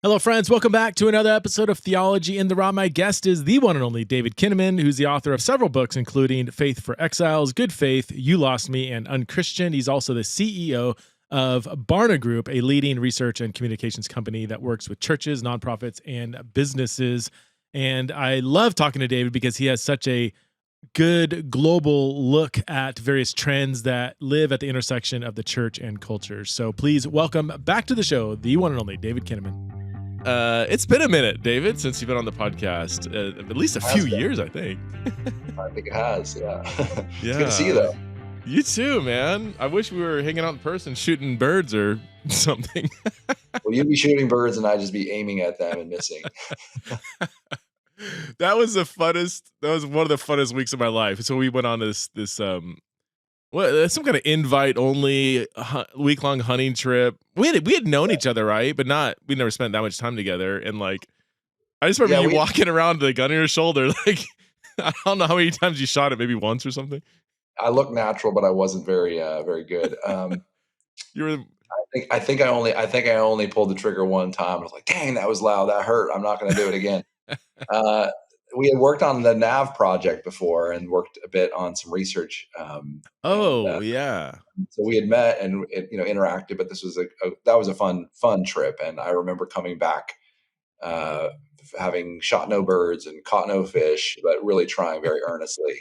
Hello, friends. Welcome back to another episode of Theology in the Raw. My guest is the one and only David Kinnaman, who's the author of several books, including Faith For Exiles, Good Faith, You Lost Me, and unChristian. He's also the CEO of Barna Group, a leading research and communications company that works with churches, nonprofits, and businesses. And I love talking to David because he has such a good global look at various trends that live at the intersection of the church and culture. So please welcome back to the show, the one and only David Kinnaman. It's been a minute, David, since you've been on the podcast. At least a few years, I think. I think it has, yeah. It's Yeah. good to see you, though. You too, man. I wish we were hanging out in person, shooting birds or something. Well, you'd be shooting birds and I'd just be aiming at them and missing. That was one of the funnest weeks of my life. So we went on this some kind of invite only week-long hunting trip. We had known each other, right? But we never spent that much time together. And like, I just remember you walking around with a gun on your shoulder. Like, I don't know how many times you shot it, maybe once or something. I look natural, but I wasn't very good. You were. I think I only pulled the trigger one time. I was like, dang, that was loud. That hurt. I'm not going to do it again. We had worked on the NAV project before and worked a bit on some research. Yeah. So we had met and interacted, but this was that was a fun trip. And I remember coming back, having shot no birds and caught no fish, but really trying very earnestly.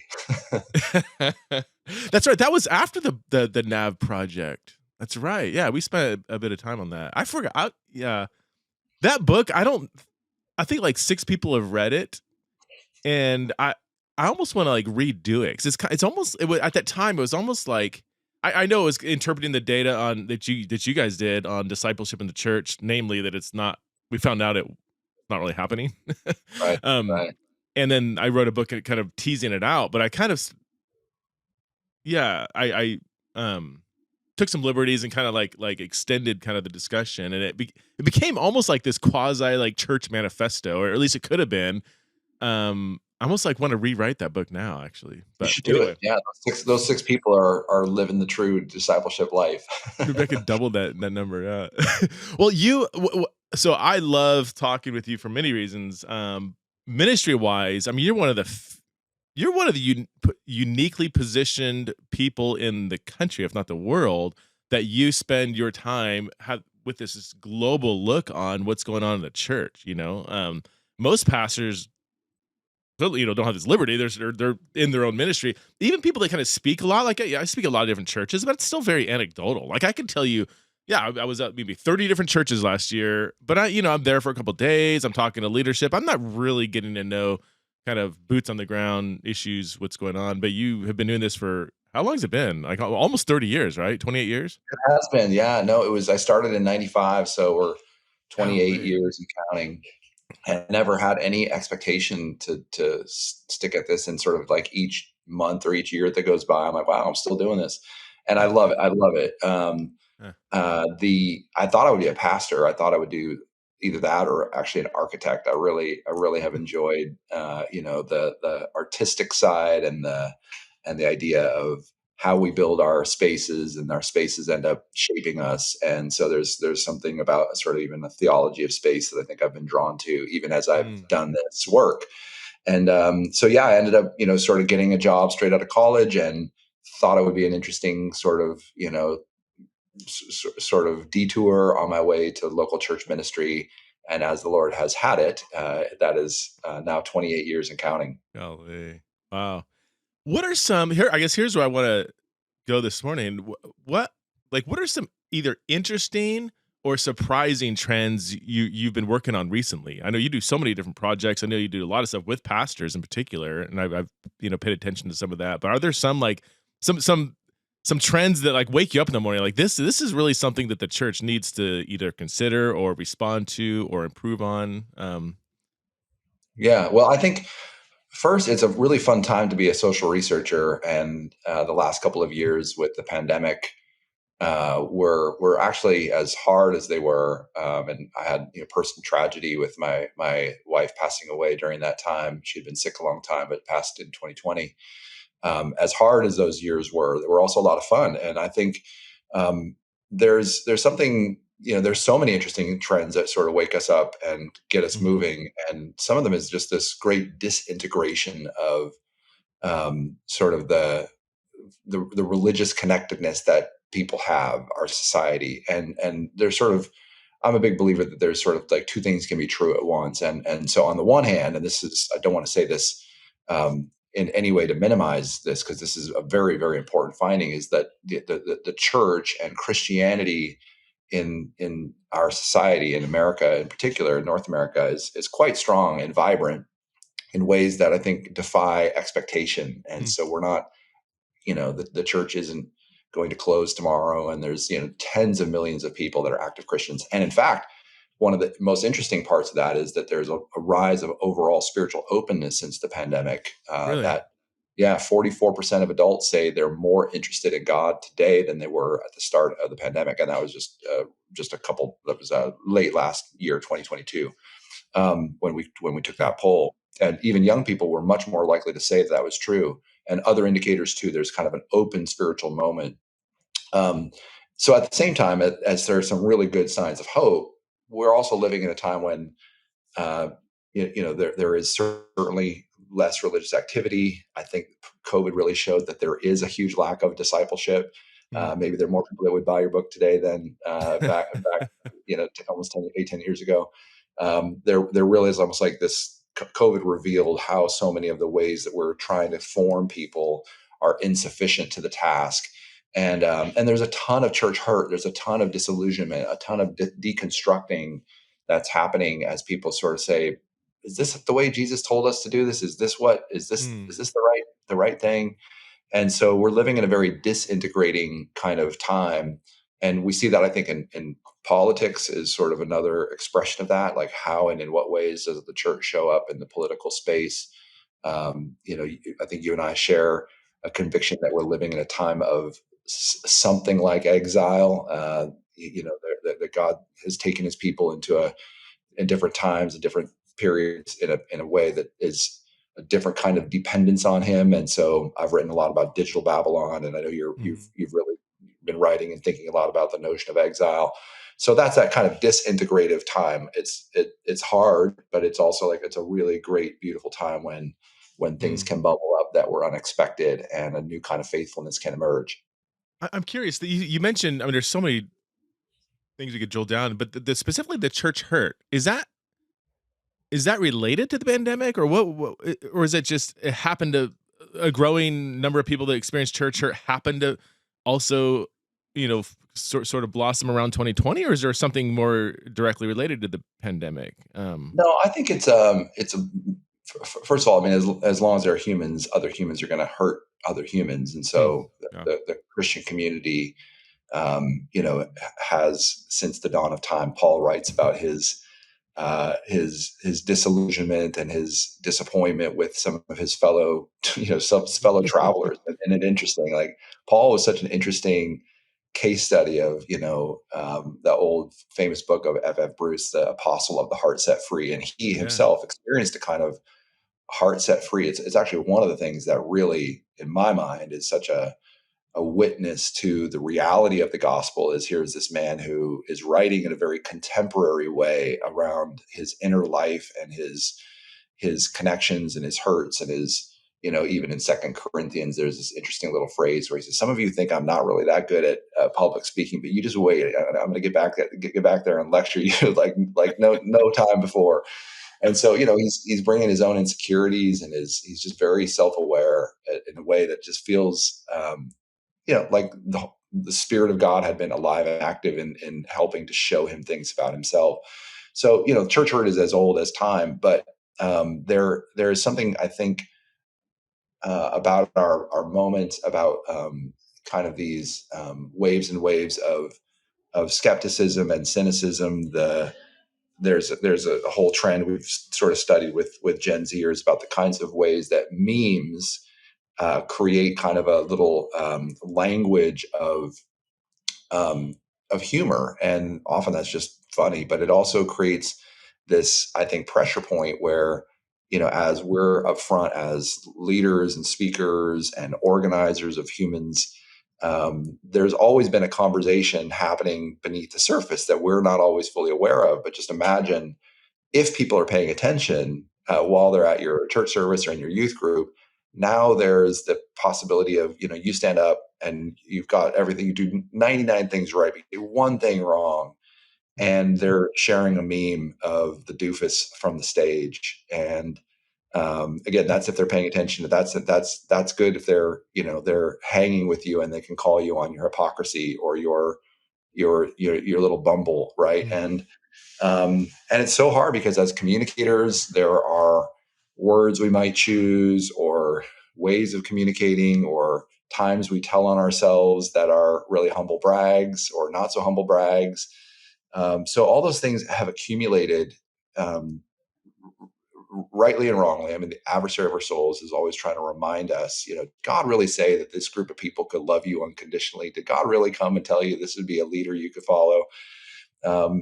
That's right. That was after the NAV project. That's right. Yeah, we spent a bit of time on that. I forgot. That book. I think like 6 people have read it. And I almost want to like redo it because at that time it was almost like I know it was interpreting the data on that you guys did on discipleship in the church, namely that it's not. We found out it's not really happening. Right. Right. And then I wrote a book kind of teasing it out, but I kind of I took some liberties and kind of like extended kind of the discussion, and it became almost like this quasi like church manifesto, or at least it could have been. I almost like want to rewrite that book now, actually. But you should do it. Yeah, those 6 people are living the true discipleship life. Maybe I could double that number. Yeah. Well, so I love talking with you for many reasons. Ministry wise, I mean, you're one of the uniquely positioned people in the country, if not the world, that you spend your time with this global look on what's going on in the church. Most pastors, don't have this liberty. They're in their own ministry. Even people that kind of speak a lot, like I speak at a lot of different churches, but it's still very anecdotal. Like I can tell you, I was at maybe 30 different churches last year, but I'm there for a couple of days. I'm talking to leadership. I'm not really getting to know kind of boots on the ground issues, what's going on. But you have been doing this for how long has it been? Like almost 30 years, right? 28 years? It has been. Yeah, no, I started in 95, so we're 28 years and counting. I never had any expectation to stick at this, and sort of like each month or each year that goes by, I'm like, wow, I'm still doing this. And I love it. I love it. I thought I would be a pastor. I thought I would do either that or actually an architect. I really have enjoyed, the artistic side and the idea of how we build our spaces, and our spaces end up shaping us. And so there's something about sort of even the theology of space that I think I've been drawn to, even as I've done this work. And I ended up, sort of getting a job straight out of college, and thought it would be an interesting sort of, sort of detour on my way to local church ministry. And as the Lord has had it, that is now 28 years and counting. Golly. Wow. What are some here? I guess here's where I want to go this morning. What are some either interesting or surprising trends you've been working on recently? I know you do so many different projects. I know you do a lot of stuff with pastors in particular, and I've paid attention to some of that. But are there some like some trends that like wake you up in the morning like this is really something that the church needs to either consider or respond to or improve on? Yeah, well, I think first, it's a really fun time to be a social researcher, and the last couple of years with the pandemic were actually as hard as they were. And I had personal tragedy with my wife passing away during that time. She'd been sick a long time, but passed in 2020. As hard as those years were, there were also a lot of fun. And I think there's something there's so many interesting trends that sort of wake us up and get us Mhm. moving. And some of them is just this great disintegration of sort of the religious connectedness that people have, our society. And there's sort of, I'm a big believer that there's sort of like two things can be true at once. And so on the one hand, and this is, I don't want to say this in any way to minimize this, because this is a very, very important finding, is that the church and Christianity in our society, in America in particular, in North America, is quite strong and vibrant in ways that I think defy expectation. And Mm. so we're not, the church isn't going to close tomorrow, and there's tens of millions of people that are active Christians. And in fact, one of the most interesting parts of that is that there's a rise of overall spiritual openness since the pandemic. Really? That Yeah, 44% of adults say they're more interested in God today than they were at the start of the pandemic, and that was just a couple. That was late last year, 2022, when we took Hmm. that poll. And even young people were much more likely to say that that was true. And other indicators too. There's kind of an open spiritual moment. Um, so at the same time, as there are some really good signs of hope, we're also living in a time when uh, there is certainly less religious activity. I think COVID really showed that there is a huge lack of discipleship. Mm. Maybe there are more people that would buy your book today than back almost 10 years ago. There really is almost like this. COVID revealed how so many of the ways that we're trying to form people are insufficient to the task. And there's a ton of church hurt. There's a ton of disillusionment, a ton of deconstructing that's happening as people sort of say, is this the way Jesus told us to do this? Is this what Mm. is this the right thing? And so we're living in a very disintegrating kind of time. And we see that, I think, in politics is sort of another expression of that. Like, how and in what ways does the church show up in the political space? I think you and I share a conviction that we're living in a time of something like exile. That God has taken his people in different times and different periods in a way that is a different kind of dependence on him. And so I've written a lot about digital Babylon, and I know Mhm. you've really been writing and thinking a lot about the notion of exile. So that's that kind of disintegrative time. It's hard, but it's also like it's a really great, beautiful time when things Mm. can bubble up that were unexpected and a new kind of faithfulness can emerge. I'm curious that you mentioned. I mean, there's so many things we could drill down, but specifically the church hurt. Is that related to the pandemic, or what? Or is it just it happened to a growing number of people that experience church hurt happened to also, sort of blossom around 2020, or is there something more directly related to the pandemic? No, I think first of all, I mean, as long as there are humans, other humans are going to hurt other humans, and Hmm. so Yeah. the Christian community, has since the dawn of time. Paul writes about his disillusionment and his disappointment with some of his some fellow travelers. And it's interesting, like Paul was such an interesting case study of the old famous book of F. Bruce, the Apostle of the Heart Set Free, and he Yeah. himself experienced a kind of heart set free. It's actually one of the things that really, in my mind, is such a witness to the reality of the gospel. Is here's this man who is writing in a very contemporary way around his inner life and his connections and his hurts and his, even in Second Corinthians, there's this interesting little phrase where he says, some of you think I'm not really that good at public speaking, but you just wait. I'm going to get back there and lecture you like no time before. And so, he's bringing his own insecurities, and he's just very self-aware in a way that just feels, like the Spirit of God had been alive and active in helping to show him things about himself. So, church hurt is as old as time, but there is something, I think, about our moment, about kind of these waves and waves of skepticism and cynicism. There's a whole trend we've sort of studied with Gen Zers about the kinds of ways that memes create kind of a little language um, of humor, and often that's just funny. But it also creates this, I think, pressure point where, as we're up front as leaders and speakers and organizers of humans, there's always been a conversation happening beneath the surface that we're not always fully aware of. But just imagine if people are paying attention while they're at your church service or in your youth group. Now there's the possibility of, you stand up and you've got everything, you do 99 things right, but you do one thing wrong, and they're sharing a meme of the doofus from the stage. And again, that's if they're paying attention. That's good if they're hanging with you and they can call you on your hypocrisy or your little bumble, right? And it's so hard because as communicators, there are words we might choose or ways of communicating or times we tell on ourselves that are really humble brags or not so humble brags. So all those things have accumulated, um, rightly and wrongly. I mean, the adversary of our souls is always trying to remind us, did God really say that this group of people could love you unconditionally? Did God really come and tell you this would be a leader you could follow?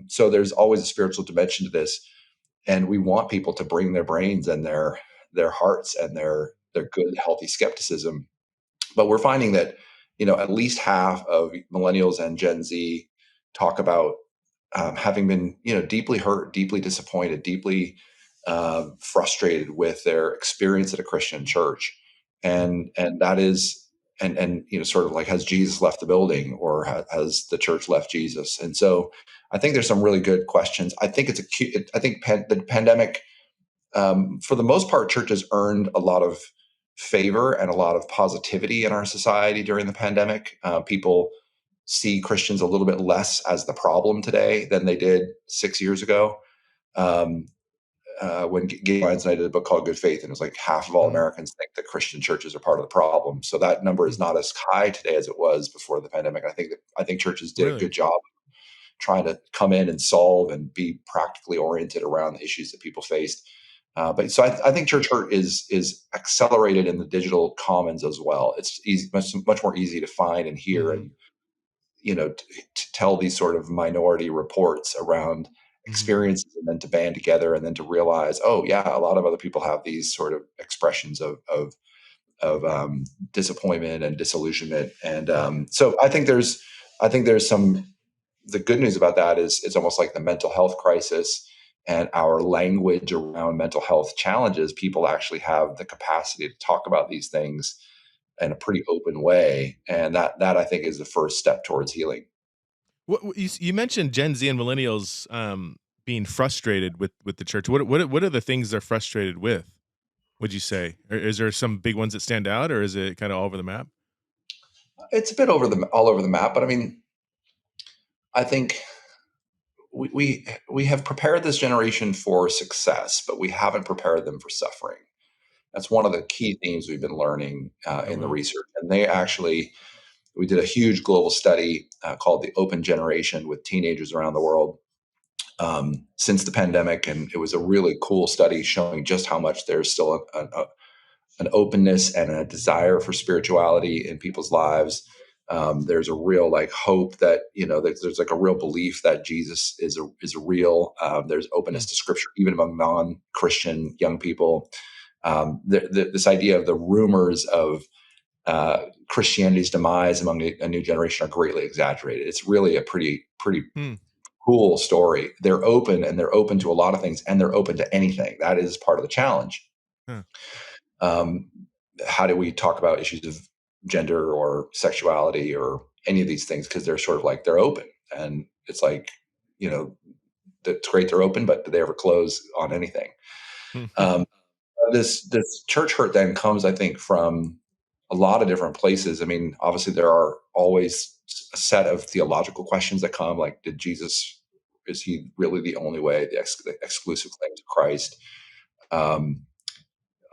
So there's always a spiritual dimension to this, and we want people to bring their brains and their hearts and their good, healthy skepticism. But we're finding that at least half of millennials and Gen Z talk about having been deeply hurt, deeply disappointed, deeply frustrated with their experience at a Christian church, and that is. And sort of like, has Jesus left the building, or has the church left Jesus? And so I think there's some really good questions. I think the pandemic, for the most part, churches earned a lot of favor and a lot of positivity in our society during the pandemic. People see Christians a little bit less as the problem today than they did 6 years ago. Um, when Gabe Lyons and I did a book called Good Faith, and it was like half of all Americans think that Christian churches are part of the problem. So that number is not as high today as it was before the pandemic. I think churches did a good job trying to come in and solve and be practically oriented around the issues that people faced. But so I think church hurt is accelerated in the digital commons as well. It's easy, much more easy to find and hear, and to tell these sort of minority reports around experiences, and then to band together, and then to realize, oh yeah, a lot of other people have these sort of expressions of disappointment and disillusionment. And so I think there's some. The good news about that is it's almost like the mental health crisis and our language around mental health challenges. People actually have the capacity to talk about these things in a pretty open way, and that I think is the first step towards healing. You mentioned Gen Z and millennials being frustrated with the church. What are the things they're frustrated with? Would you say? Or is there some big ones that stand out, or is it kind of all over the map? It's a bit all over the map, but I mean, I think we have prepared this generation for success, but we haven't prepared them for suffering. That's one of the key themes we've been learning Oh, in the wow. research. And we did a huge global study called the Open Generation with teenagers around the world since the pandemic, and it was a really cool study showing just how much there's still an openness and a desire for spirituality in people's lives. There's a real hope that there's like a real belief that Jesus is real. There's openness to Scripture even among non-Christian young people. This idea of the rumors of Christianity's demise among a new generation are greatly exaggerated. It's really a pretty cool story. They're open, and they're open to a lot of things, and they're open to anything. That is part of the challenge. Huh. How do we talk about issues of gender or sexuality or any of these things? Because they're sort of like, they're open, and it's like, it's great they're open, but do they ever close on anything? This church hurt then comes, I think, from a lot of different places. I mean, obviously there are always a set of theological questions that come, like, is he really the only way, the exclusive claims of Christ?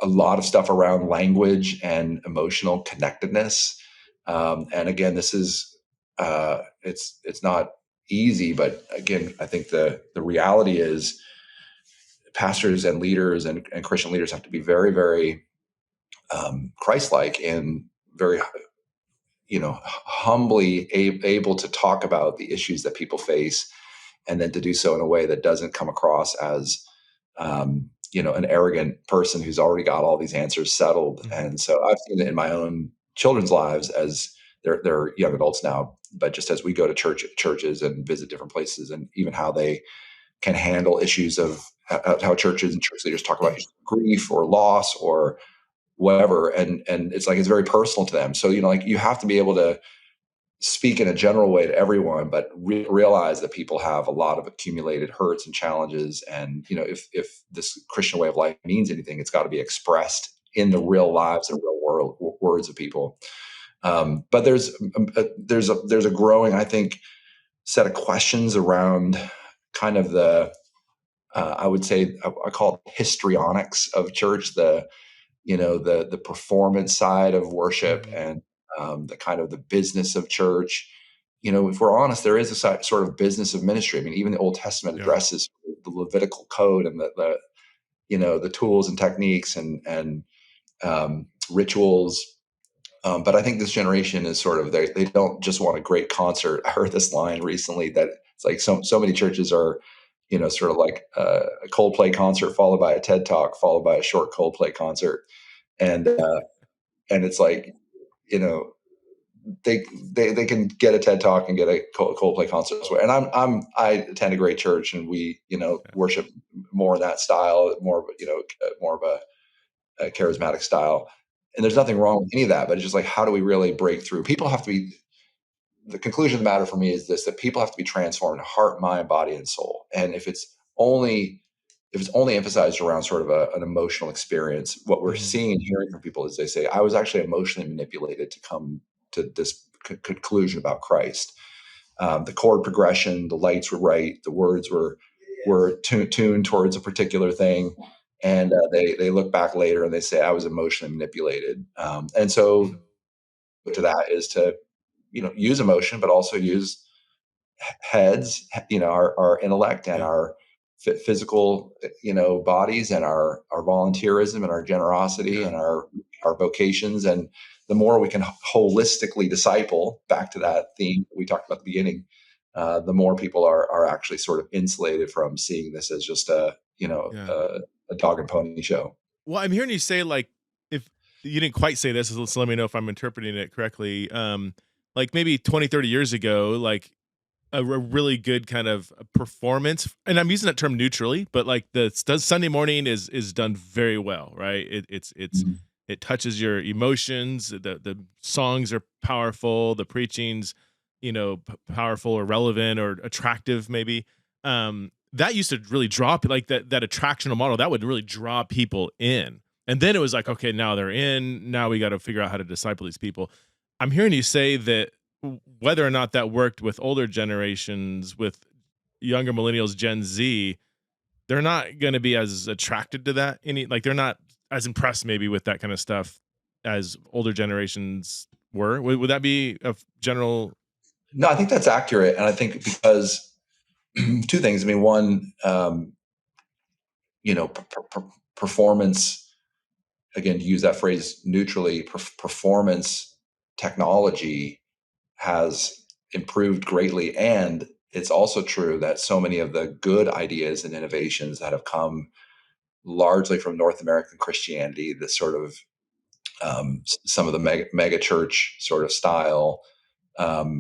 A lot of stuff around language and emotional connectedness. And again, this is it's not easy, but again, I think the reality is pastors and leaders and Christian leaders have to be very, very Christ-like and very, humbly able to talk about the issues that people face, and then to do so in a way that doesn't come across as, an arrogant person who's already got all these answers settled. And so I've seen it in my own children's lives as they're young adults now, but just as we go to churches and visit different places, and even how they can handle issues of how churches and church leaders talk about grief or loss or whatever, and it's like it's very personal to them. So like you have to be able to speak in a general way to everyone, but realize that people have a lot of accumulated hurts and challenges. And if this Christian way of life means anything, it's got to be expressed in the real lives and real world words of people. But there's a growing, I think, set of questions around kind of the I would say I call it histrionics of church, the performance side of worship, and the kind of the business of church. If we're honest, there is a sort of business of ministry. I mean, even the Old Testament addresses the Levitical code and the tools and techniques and rituals. But I think this generation is sort of they don't just want a great concert. I heard this line recently that it's like so many churches are, sort of like a Coldplay concert followed by a TED Talk followed by a short Coldplay concert, and it's like, they can get a TED Talk and get a Coldplay concert elsewhere. And I attend a great church, and we worship more in that style, more of a charismatic style. And there's nothing wrong with any of that, but it's just like, how do we really break through? People have to be. The conclusion of the matter for me is this: that people have to be transformed, heart, mind, body, and soul. And if it's only emphasized around sort of an emotional experience, what we're seeing and hearing from people is they say, I was actually emotionally manipulated to come to this conclusion about Christ. The chord progression, the lights were right, the words were tuned towards a particular thing, and they look back later and they say, I was emotionally manipulated. And so to that is to use emotion, but also use heads, our intellect and our physical, bodies, and our volunteerism and our generosity and our vocations. And the more we can holistically disciple, back to that theme we talked about at the beginning, the more people are actually sort of insulated from seeing this as just a dog and pony show. Well, I'm hearing you say, like, if you didn't quite say this, so let me know if I'm interpreting it correctly. Like maybe 20, 30 years ago, like a really good kind of performance, and I'm using that term neutrally, but like the Sunday morning is done very well, right? It touches your emotions. The songs are powerful. The preaching's powerful or relevant or attractive, maybe. That used to really draw, like that attractional model that would really draw people in. And then it was like, okay, now they're in. Now we got to figure out how to disciple these people. I'm hearing you say that whether or not that worked with older generations, with younger millennials, Gen Z, they're not going to be as attracted to that. They're not as impressed maybe with that kind of stuff as older generations were. Would that be a general? No, I think that's accurate. And I think because two things. I mean, one, performance, again, to use that phrase neutrally, performance technology has improved greatly. And it's also true that so many of the good ideas and innovations that have come largely from North American Christianity, this sort of some of the mega church sort of style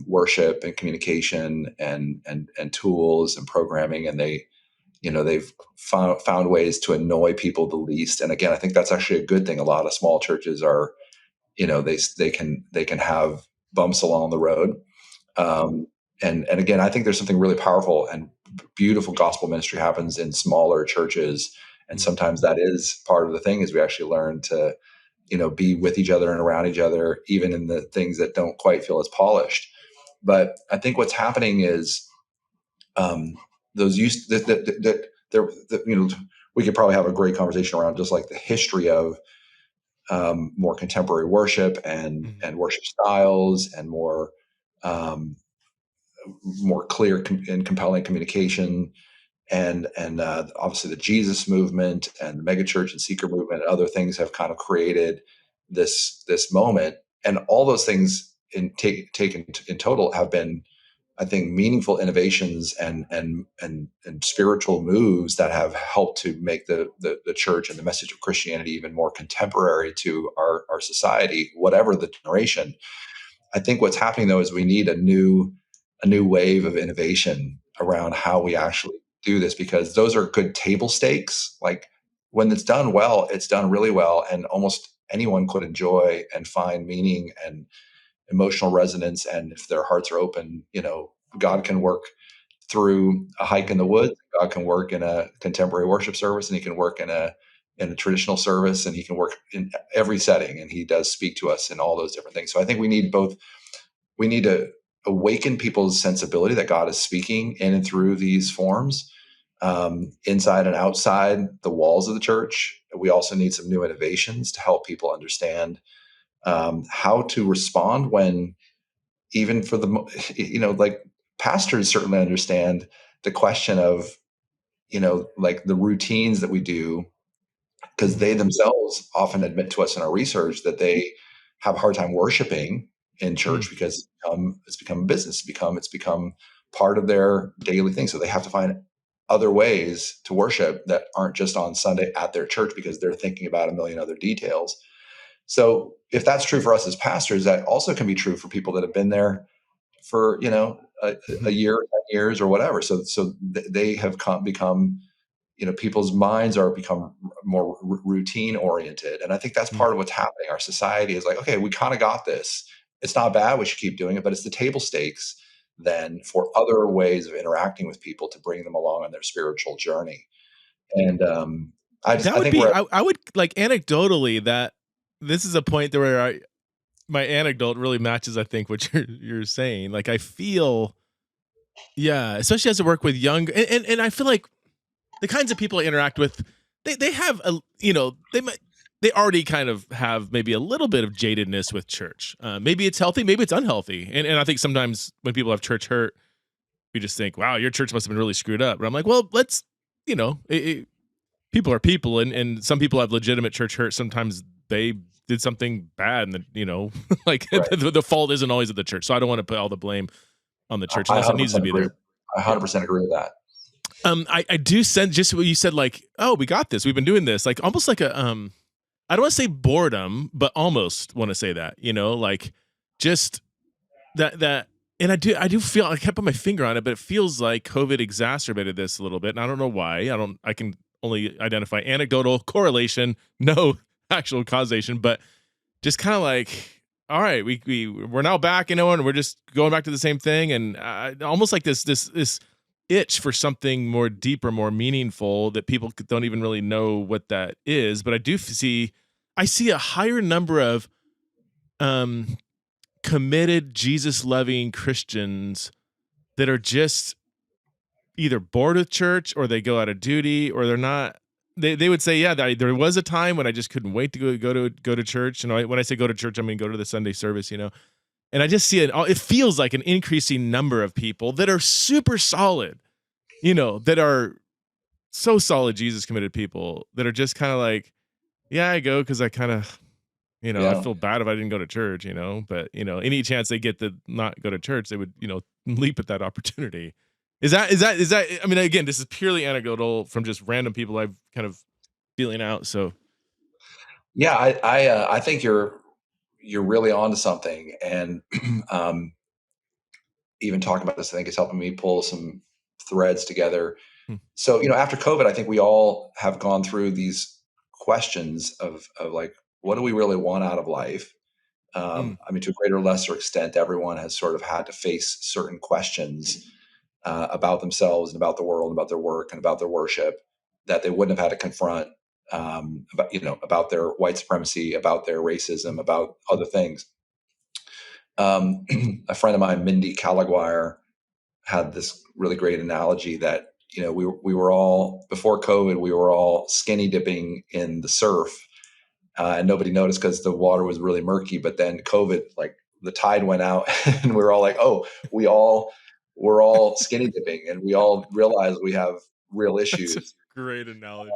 worship and communication and tools and programming, and they've found ways to annoy people the least. And again, I think that's actually a good thing. A lot of small churches are, they can have bumps along the road. And again, I think there's something really powerful and beautiful gospel ministry happens in smaller churches. And sometimes that is part of the thing, is we actually learn to, be with each other and around each other, even in the things that don't quite feel as polished. But I think what's happening is those used we could probably have a great conversation around just like the history of more contemporary worship and worship styles and more clear and compelling communication, and obviously the Jesus movement and the megachurch and seeker movement and other things have kind of created this moment. And all those things taken in total have been, I think, meaningful innovations and spiritual moves that have helped to make the church and the message of Christianity even more contemporary to our society, whatever the generation. I think what's happening though is we need a new wave of innovation around how we actually do this, because those are good table stakes. Like when it's done well, it's done really well, and almost anyone could enjoy and find meaning and emotional resonance. And if their hearts are open, God can work through a hike in the woods. God can work in a contemporary worship service, and he can work in a traditional service, and he can work in every setting. And he does speak to us in all those different things. So I think we need both. We need to awaken people's sensibility that God is speaking in and through these forms, inside and outside the walls of the church. We also need some new innovations to help people understand how to respond when, even for the, like pastors certainly understand the question of, like the routines that we do, because they themselves often admit to us in our research that they have a hard time worshiping in church because it's become a business, it's become part of their daily thing. So they have to find other ways to worship that aren't just on Sunday at their church, because they're thinking about a million other details. So if that's true for us as pastors, that also can be true for people that have been there for, a year, 10 years or whatever. So they have become, people's minds are become more routine oriented. And I think that's part of what's happening. Our society is like, okay, we kind of got this. It's not bad. We should keep doing it, but it's the table stakes then for other ways of interacting with people to bring them along on their spiritual journey. And I That would think be, we're I would like anecdotally that this is a point where my anecdote really matches, I think, what you're saying. Like I feel, yeah, especially as I work with young, and I feel like the kinds of people I interact with, they have a, they already kind of have maybe a little bit of jadedness with church. Maybe it's healthy, maybe it's unhealthy. And I think sometimes when people have church hurt, we just think, wow, your church must have been really screwed up. But I'm like, well, let's, people are people, and some people have legitimate church hurt. Sometimes they did something bad, and like right. the fault isn't always at the church. So I don't want to put all the blame on the church I unless it needs to be agree. there. I 100% agree with that. I do send just what you said, like, oh, we got this. We've been doing this, like almost like a I don't want to say boredom, but almost want to say that, like just that. And I do feel, I kept put my finger on it, but it feels like COVID exacerbated this a little bit. And I don't know why. I can only identify anecdotal correlation, no actual causation, but just kind of like, all right, we're now back, and we're just going back to the same thing. And almost like this itch for something more deeper, more meaningful, that people don't even really know what that is. But I see a higher number of committed, Jesus loving Christians that are just either bored with church, or they go out of duty, or they're not. They would say, yeah, there was a time when I just couldn't wait to go to church. When I say go to church, I mean go to the Sunday service. And I just see it feels like an increasing number of people that are super solid, that are so solid Jesus committed people, that are just kind of like, yeah, I go because I kind of, I feel bad if I didn't go to church, but, any chance they get to not go to church, they would, leap at that opportunity. Is that, I mean, again, this is purely anecdotal from just random people I've kind of feeling out. So. Yeah, I think you're really onto something. And even talking about this, I think it's helping me pull some threads together. So, after COVID, I think we all have gone through these questions of like, what do we really want out of life? I mean, to a greater or lesser extent, everyone has sort of had to face certain questions about themselves and about the world, and about their work and about their worship, that they wouldn't have had to confront, about their white supremacy, about their racism, about other things. A friend of mine, Mindy Calaguire, had this really great analogy that, we were all, before COVID, we were all skinny dipping in the surf, and nobody noticed because the water was really murky. But then COVID, like the tide went out, and we were all like, oh, we're all skinny dipping, and we all realize we have real issues. That's a great analogy.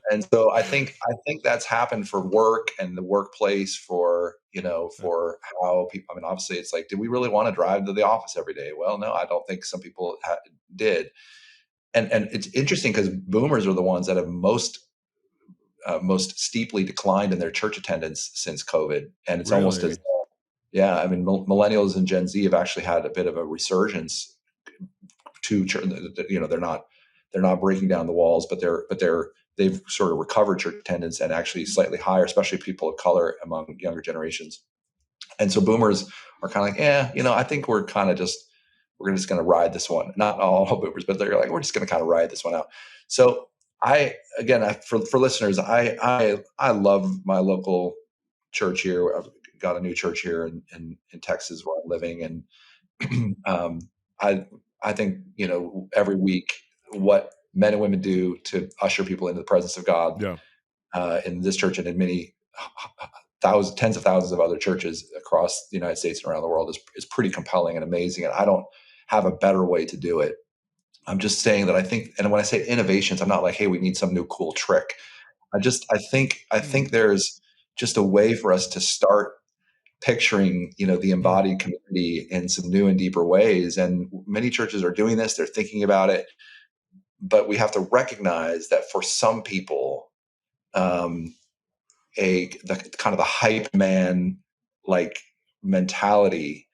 And so I think that's happened for work and the workplace, for for how people. I mean, obviously, it's like, did we really want to drive to the office every day? Well, no, I don't think some people did. And it's interesting because boomers are the ones that have most steeply declined in their church attendance since COVID, and it's almost as Yeah, I mean, millennials and Gen Z have actually had a bit of a resurgence to church. You know, they're not breaking down the walls, but they've sort of recovered church attendance and actually slightly higher, especially people of color among younger generations. And so boomers are kind of like, you know, I think we're just going to ride this one. Not all boomers, but they're like, we're just going to kind of ride this one out. So for listeners, I love my local church here. I've got a new church here in Texas where I'm living, and I I think, you know, every week what men and women do to usher people into the presence of God Yeah. in this church and in many tens of thousands of other churches across the United States and around the world is pretty compelling and amazing. And I don't have a better way to do it. I'm just saying that I think, and when I say innovations, I'm not like, hey, we need some new cool trick. I think there's just a way for us to start picturing, you know, the embodied community in some new and deeper ways. And many churches are doing this, they're thinking about it, but we have to recognize that for some people, um, the kind of the hype man like mentality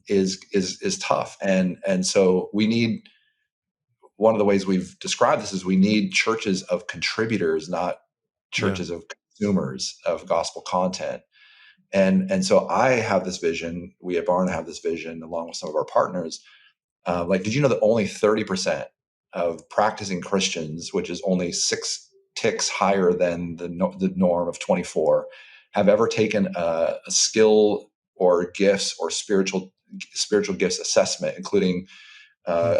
is tough, and so we need, one of the ways we've described this is we need churches of contributors, not churches of consumers of gospel content. And so I have this vision. We at Barna have this vision, along with some of our partners. Like, did you know that only 30% of practicing Christians, which is only 6 ticks higher than the norm of 24, have ever taken a skill or gifts or spiritual gifts assessment, including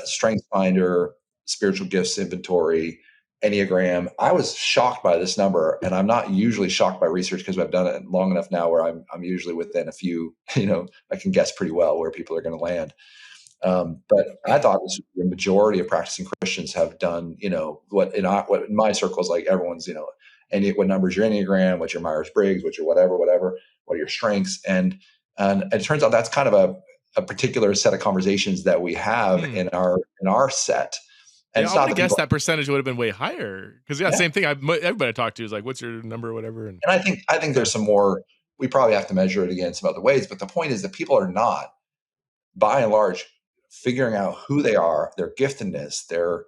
Strength Finder, spiritual gifts inventory, Enneagram. I was shocked by this number, and I'm not usually shocked by research because I've done it long enough now where I'm usually within a few, you know, I can guess pretty well where people are going to land. But I thought the majority of practicing Christians have done, you know, what in my circles, like everyone's, you know, and what numbers your Enneagram, what's your Myers-Briggs, what's your whatever, what are your strengths. And it turns out that's kind of a particular set of conversations that we have in our set. And Yeah, it's I not would that have guessed people, that percentage would have been way higher. Because yeah. same thing. Everybody I talked to is like, "What's your number?" or whatever. And And I think there's some more, we probably have to measure it again some other ways, but the point is that people are not, by and large, figuring out who they are, their giftedness, their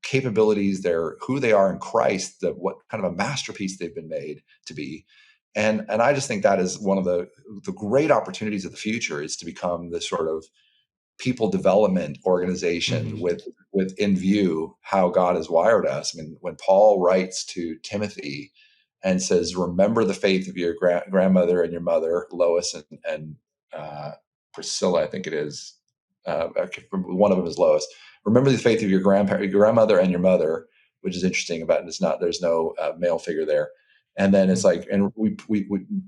capabilities, their who they are in Christ, what kind of a masterpiece they've been made to be. And I just think that is one of the great opportunities of the future, is to become this sort of people development organization with in view how God has wired us. I mean, when Paul writes to Timothy and says, "Remember the faith of your grandmother and your mother, Lois and Priscilla," I think it is. One of them is Lois. "Remember the faith of your grandmother and your mother," which is interesting about it. It's not, there's no male figure there. And then it's like, and we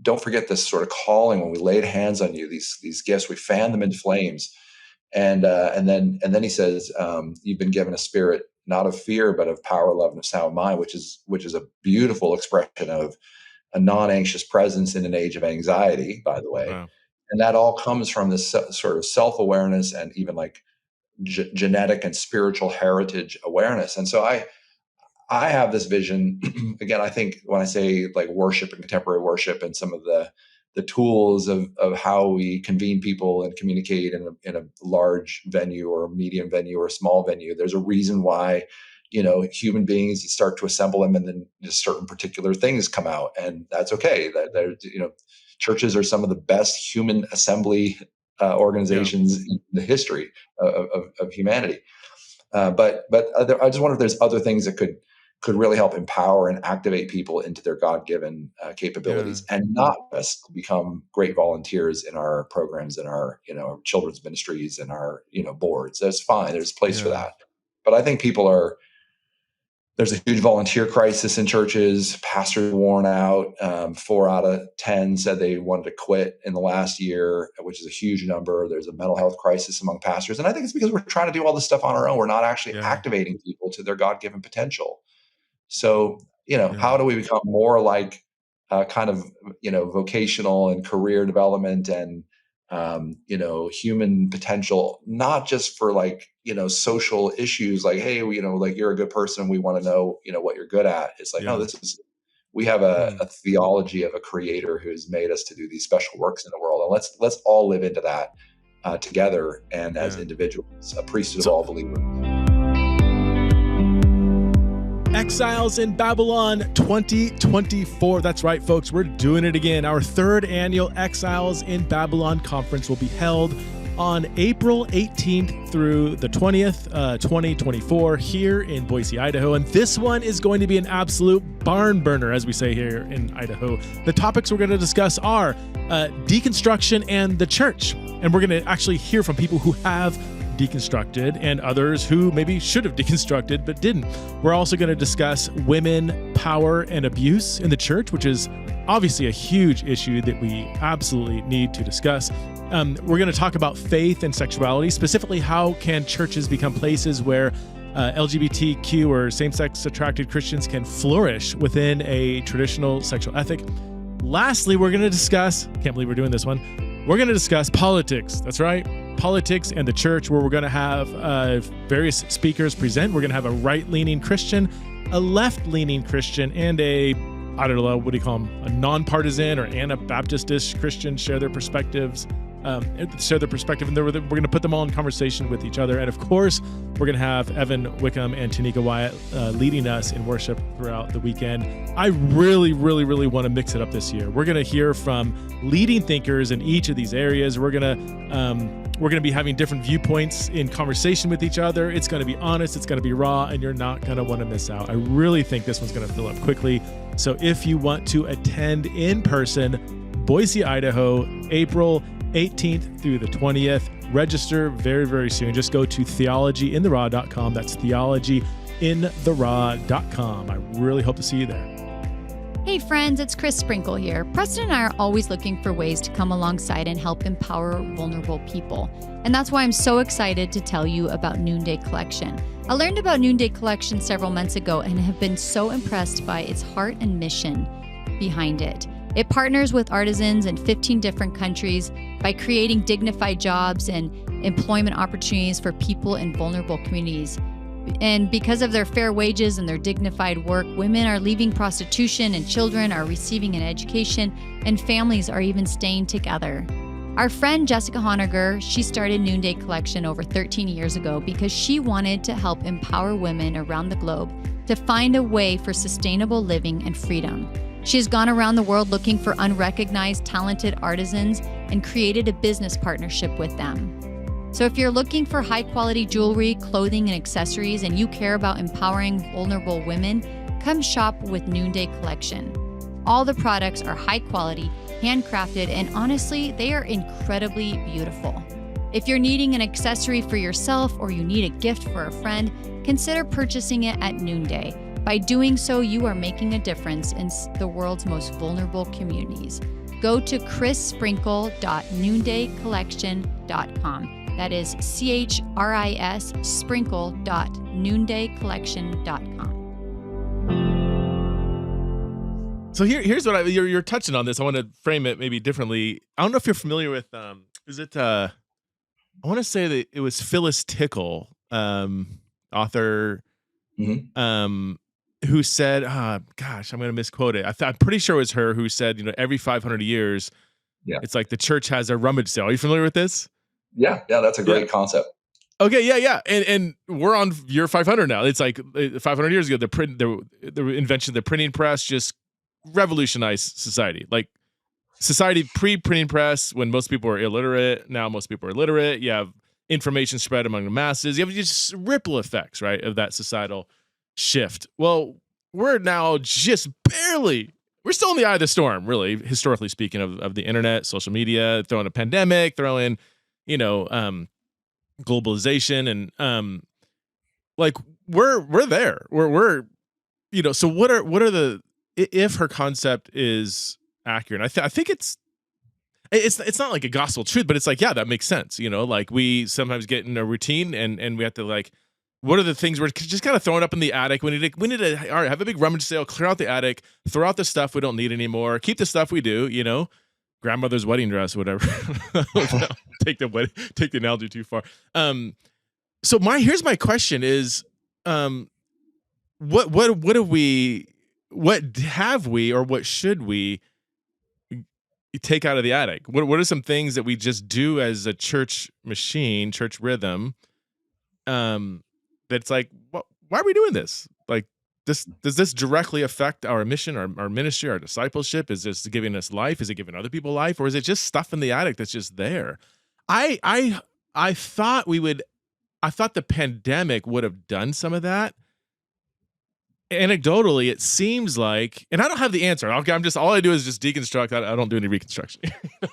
don't forget this sort of calling when we laid hands on you, these gifts, we fan them into flames. And then he says, "You've been given a spirit not of fear, but of power, love, and of sound mind," which is a beautiful expression of a non-anxious presence in an age of anxiety, by the way. wow. And that all comes from this sort of self-awareness and even like genetic and spiritual heritage awareness. And so I have this vision. Again, I think when I say like worship and contemporary worship and some of the tools of how we convene people and communicate in a large venue or a medium venue or a small venue, there's a reason why, you know, human beings, you start to assemble them and then just certain particular things come out, and that's okay. You know, churches are some of the best human assembly Yeah. organizations in the history of humanity. I just wonder if there's other things that could really help empower and activate people into their God-given Yeah. capabilities, and not just become great volunteers in our programs and our, you know, children's ministries and our, you know, boards. That's fine. There's a place for Yeah. that. But I think there's a huge volunteer crisis in churches. Pastors worn out. 4 out of 10 said they wanted to quit in the last year, which is a huge number. There's a mental health crisis among pastors. And I think it's because we're trying to do all this stuff on our own. We're not actually Yeah. activating people to their God-given potential. So, you know, Yeah. how do we become more like kind of, you know, vocational and career development and, you know, human potential, not just for like, you know, social issues like, hey, you know, like you're a good person. We want to know, you know, what you're good at. It's like, no, Yeah. We have a theology of a creator who's made us to do these special works in the world, and let's all live into that together and as individuals, a priesthood of all believers. Exiles in Babylon 2024. That's right, folks. We're doing it again. Our third annual Exiles in Babylon conference will be held on April 18th through the 20th, 2024, here in Boise, Idaho. And this one is going to be an absolute barn burner, as we say here in Idaho. The topics we're going to discuss are deconstruction and the church. And we're going to actually hear from people who have deconstructed and others who maybe should have deconstructed but didn't. We're also going to discuss women, power, and abuse in the church, which is obviously a huge issue that we absolutely need to discuss. We're going to talk about faith and sexuality, specifically how can churches become places where LGBTQ or same-sex attracted Christians can flourish within a traditional sexual ethic. Lastly, we're going to discuss, can't believe we're doing this one, we're going to discuss politics. That's right, politics and the church, where we're going to have various speakers present. We're going to have a right-leaning Christian, a left-leaning Christian, and I don't know, what do you call them, a nonpartisan or Anabaptist-ish Christian share their perspectives. And then we're going to put them all in conversation with each other. And of course, we're going to have Evan Wickham and Tanika Wyatt leading us in worship throughout the weekend. I really, really, really want to mix it up this year. We're going to hear from leading thinkers in each of these areas. We're going to be having different viewpoints in conversation with each other. It's going to be honest, it's going to be raw, and you're not going to want to miss out. I really think this one's going to fill up quickly. So if you want to attend in person, Boise, Idaho, April 18th through the 20th. Register very, very soon. Just go to theologyintheraw.com. That's theologyintheraw.com. I really hope to see you there. Hey friends, it's Chris Sprinkle here. Preston and I are always looking for ways to come alongside and help empower vulnerable people. And that's why I'm so excited to tell you about Noonday Collection. I learned about Noonday Collection several months ago and have been so impressed by its heart and mission behind it. It partners with artisans in 15 different countries by creating dignified jobs and employment opportunities for people in vulnerable communities. And because of their fair wages and their dignified work, women are leaving prostitution and children are receiving an education and families are even staying together. Our friend Jessica Honegger, she started Noonday Collection over 13 years ago because she wanted to help empower women around the globe to find a way for sustainable living and freedom. She has gone around the world looking for unrecognized, talented artisans and created a business partnership with them. So if you're looking for high-quality jewelry, clothing, and accessories, and you care about empowering vulnerable women, come shop with Noonday Collection. All the products are high quality, handcrafted, and honestly, they are incredibly beautiful. If you're needing an accessory for yourself or you need a gift for a friend, consider purchasing it at Noonday. By doing so, you are making a difference in the world's most vulnerable communities. Go to chrissprinkle.noondaycollection.com. That is CHRIS sprinkle.noondaycollection.com. So here's what you're touching on this. I want to frame it maybe differently. I don't know if you're familiar with I want to say that it was Phyllis Tickle, author, who said, gosh, I'm going to misquote it. I'm pretty sure it was her who said, every 500 years, it's like the church has a rummage sale. Are you familiar with this? Yeah, that's a great concept. Okay, yeah. And we're on year 500 now. It's like 500 years ago, the invention of the printing press just revolutionized society. Like society pre-printing press, when most people were illiterate, now most people are literate. You have information spread among the masses. You have just ripple effects, right, of that societal shift. Well, we're now just barely, we're still in the eye of the storm, really, historically speaking, of the internet, social media, throw in a pandemic, throw in, globalization, and like we're there. We're so what are the, if her concept is accurate, I think it's not like a gospel truth, but it's like, yeah, that makes sense. Like we sometimes get in a routine and we have to like, what are the things we're just kind of throwing up in the attic? We need to all right, have a big rummage sale, clear out the attic, throw out the stuff we don't need anymore, keep the stuff we do, grandmother's wedding dress, whatever. Take the analogy too far. So here's my question is, what do we, what have we, or what should we take out of the attic? What are some things that we just do as a church machine, church rhythm, that's like, why are we doing this? Like, does this directly affect our mission, our ministry, our discipleship? Is this giving us life? Is it giving other people life? Or is it just stuff in the attic that's just there? I thought the pandemic would have done some of that. Anecdotally, it seems like, and I don't have the answer. I'm just, all I do is just deconstruct. I don't do any reconstruction.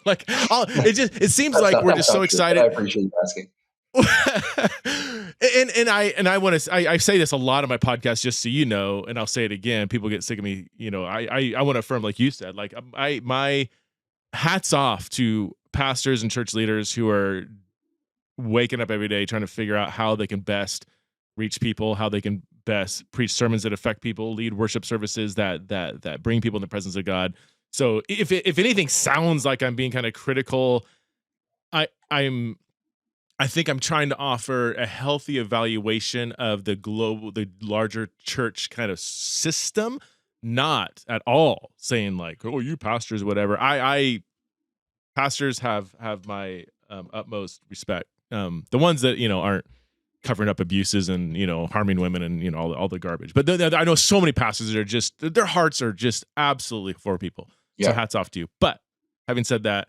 Like, it seems like we're just so excited. I appreciate you asking. and I want to, I say this a lot on my podcast, just so you know, and I'll say it again. People get sick of me. You know, I want to affirm, like you said, like my hats off to pastors and church leaders who are waking up every day trying to figure out how they can best reach people, how they can best preach sermons that affect people, lead worship services that bring people in the presence of God. So if anything sounds like I'm being kind of critical, I think I'm trying to offer a healthy evaluation of the larger church kind of system, not at all saying like, oh, you pastors, whatever. Pastors have my utmost respect. The ones that, you know, aren't covering up abuses and, you know, harming women and, you know, all the garbage. But I know so many pastors that are just, their hearts are just absolutely for people. So hats off to you. But having said that,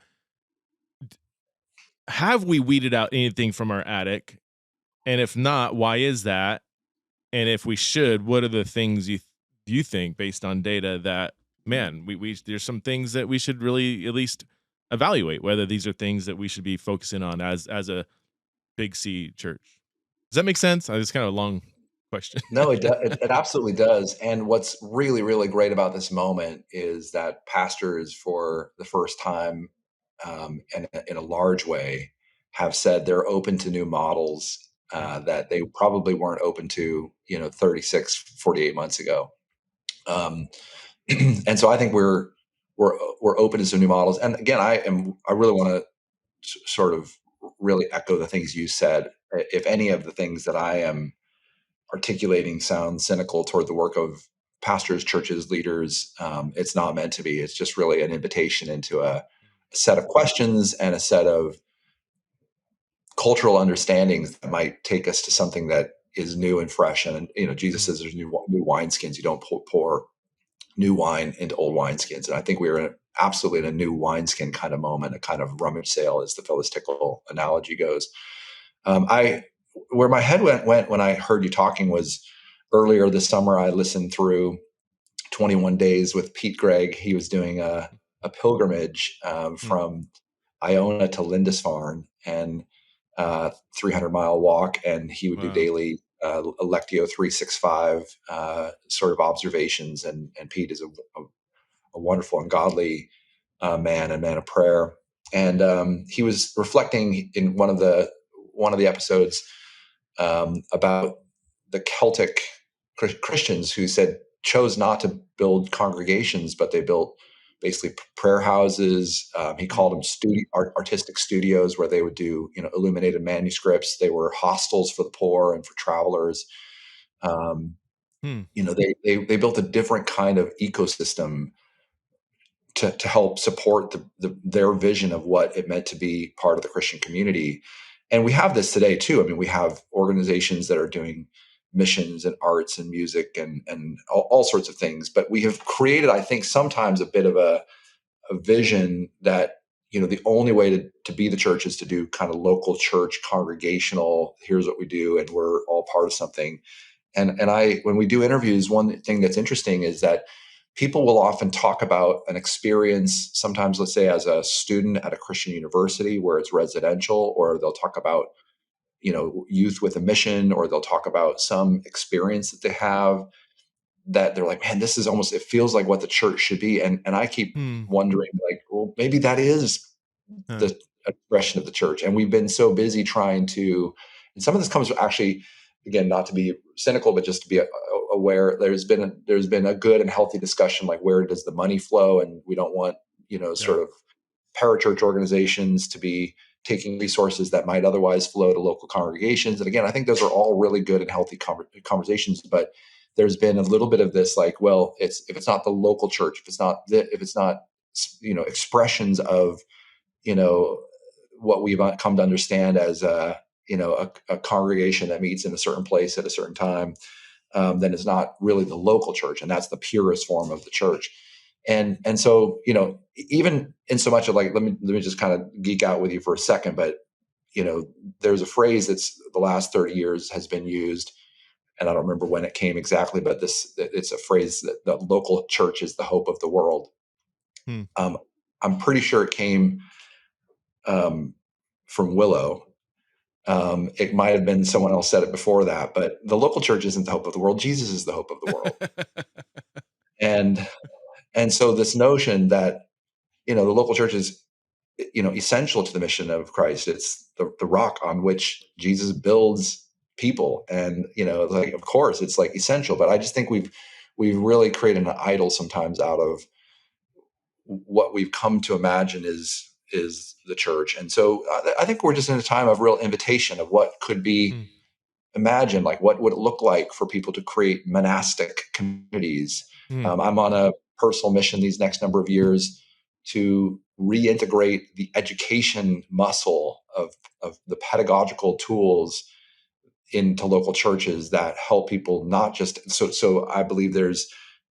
have we weeded out anything from our attic? And if not, why is that? And if we should, what are the things you think, based on data, that, man, we there's some things that we should really at least evaluate, whether these are things that we should be focusing on as a big C church. Does that make sense? It's kind of a long question. No, it absolutely does. And what's really, really great about this moment is that pastors, for the first time, and in a large way, have said they're open to new models that they probably weren't open to, 36, 48 months ago. And so I think we're open to some new models. And again, I really want to sort of really echo the things you said. If any of the things that I am articulating sound cynical toward the work of pastors, churches, leaders, it's not meant to be. It's just really an invitation into a set of questions and a set of cultural understandings that might take us to something that is new and fresh. And, Jesus says there's new wineskins. You don't pour new wine into old wineskins. And I think we're absolutely in a new wineskin kind of moment, a kind of rummage sale, as the philistical analogy goes. Where my head went when I heard you talking was earlier this summer. I listened through 21 Days with Pete Gregg. He was doing a pilgrimage from Iona to Lindisfarne, and 300-mile walk, and he would do daily Lectio 365 sort of observations. And Pete is a wonderful and godly man, and man of prayer. And he was reflecting in one of the episodes about the Celtic Christians who chose not to build congregations, but they built basically prayer houses. He called them artistic studios, where they would do, illuminated manuscripts. They were hostels for the poor and for travelers. They built a different kind of ecosystem to help support their vision of what it meant to be part of the Christian community. And we have this today too. I mean, we have organizations that are doing missions and arts and music and all sorts of things. But we have created, I think, sometimes a bit of a vision that, the only way to be the church is to do kind of local church, congregational, here's what we do, and we're all part of something. And when we do interviews, one thing that's interesting is that people will often talk about an experience, sometimes, let's say, as a student at a Christian university where it's residential, or they'll talk about, youth with a mission, or they'll talk about some experience that they have that they're like, man, this is almost, it feels like what the church should be. And I keep wondering, like, well, maybe that is the expression of the church. And we've been so busy trying to, and some of this comes actually, again, not to be cynical, but just to be aware. There's been a good and healthy discussion, like, where does the money flow? And we don't want, sort of parachurch organizations to be taking resources that might otherwise flow to local congregations. And again, I think those are all really good and healthy conversations. But there's been a little bit of this, like, well, if it's not the local church, if it's not, expressions of, you know, what we've come to understand as a congregation that meets in a certain place at a certain time, then it's not really the local church, and that's the purest form of the church. And so, even in so much of, like, let me just kind of geek out with you for a second, but there's a phrase that's the last 30 years has been used, and I don't remember when it came exactly, but it's a phrase that the local church is the hope of the world. Hmm. I'm pretty sure it came from Willow. It might have been someone else said it before that, but the local church isn't the hope of the world. Jesus is the hope of the world. And so this notion that, the local church is, essential to the mission of Christ. It's the rock on which Jesus builds people. And, like, of course it's like essential, but I just think we've really created an idol sometimes out of what we've come to imagine is the church. And so I think we're just in a time of real invitation of what could be imagined. Like, what would it look like for people to create monastic communities? I'm on a personal mission these next number of years to reintegrate the education muscle of the pedagogical tools into local churches that help people, not just so I believe there's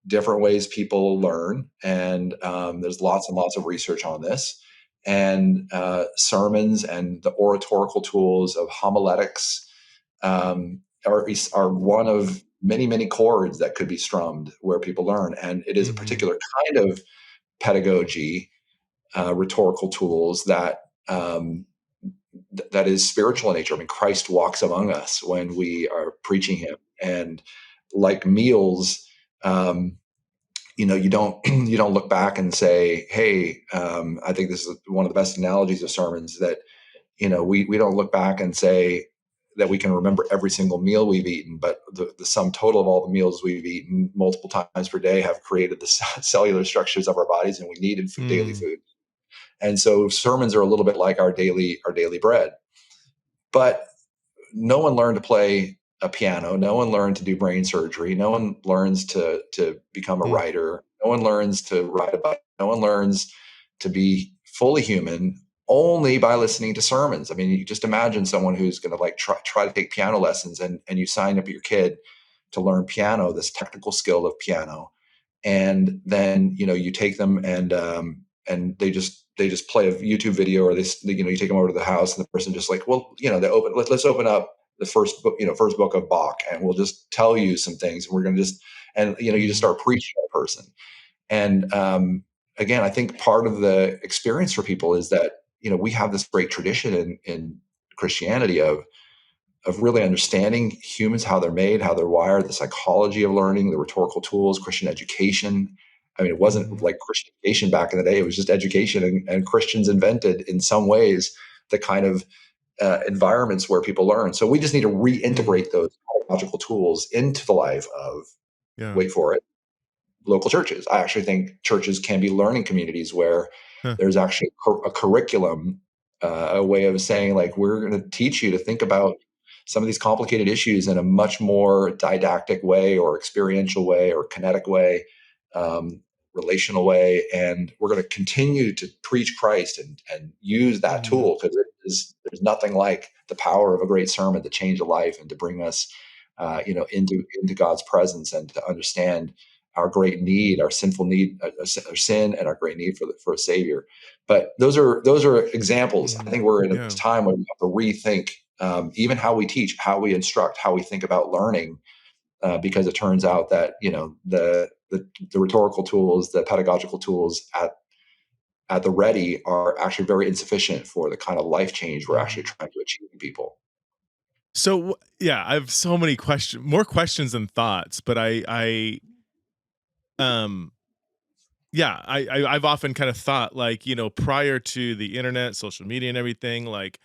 different ways people learn, and there's lots and lots of research on this, and sermons and the oratorical tools of homiletics are one of many chords that could be strummed where people learn, and it is a particular kind of pedagogy, rhetorical tools that that is spiritual in nature. I mean, Christ walks among us when we are preaching him, and like meals, you don't you don't look back and say, hey, I think this is one of the best analogies of sermons, that we don't look back and say that we can remember every single meal we've eaten, but the sum total of all the meals we've eaten multiple times per day have created the cellular structures of our bodies, and we needed daily food. And so sermons are a little bit like our daily bread. But no one learned to play a piano. No one learned to do brain surgery. No one learns to become a writer. No one learns to ride a bike. No one learns to be fully human only by listening to sermons. I mean, you just imagine someone who's going to, like, try to take piano lessons, and you sign up your kid to learn piano, this technical skill of piano, and then you take them, and they just play a YouTube video, or you take them over to the house, and the person just, like, well, let's open up the first book of Bach, and we'll just tell you some things, and we're going to just, and you just start preaching to a person. And again, I think part of the experience for people is that we have this great tradition in Christianity of really understanding humans, how they're made, how they're wired, the psychology of learning, the rhetorical tools, Christian education. I mean, it wasn't like Christian education back in the day. It was just education, and Christians invented, in some ways, the kind of environments where people learn. So we just need to reintegrate those pedagogical tools into the life of, wait for it, local churches. I actually think churches can be learning communities where there's actually a curriculum, a way of saying, like, we're going to teach you to think about some of these complicated issues in a much more didactic way, or experiential way, or kinetic way, relational way. And we're going to continue to preach Christ and use that tool, because there's nothing like the power of a great sermon to change a life and to bring us into God's presence, and to understand our great need, our sinful need, our sin, and our great need for a savior. But those are examples. I think we're in a time where we have to rethink even how we teach, how we instruct, how we think about learning, because it turns out that the rhetorical tools, the pedagogical tools at the ready are actually very insufficient for the kind of life change we're actually trying to achieve in people. So I have so many more questions than thoughts, but I've often kind of thought, like, prior to the internet, social media, and everything, like,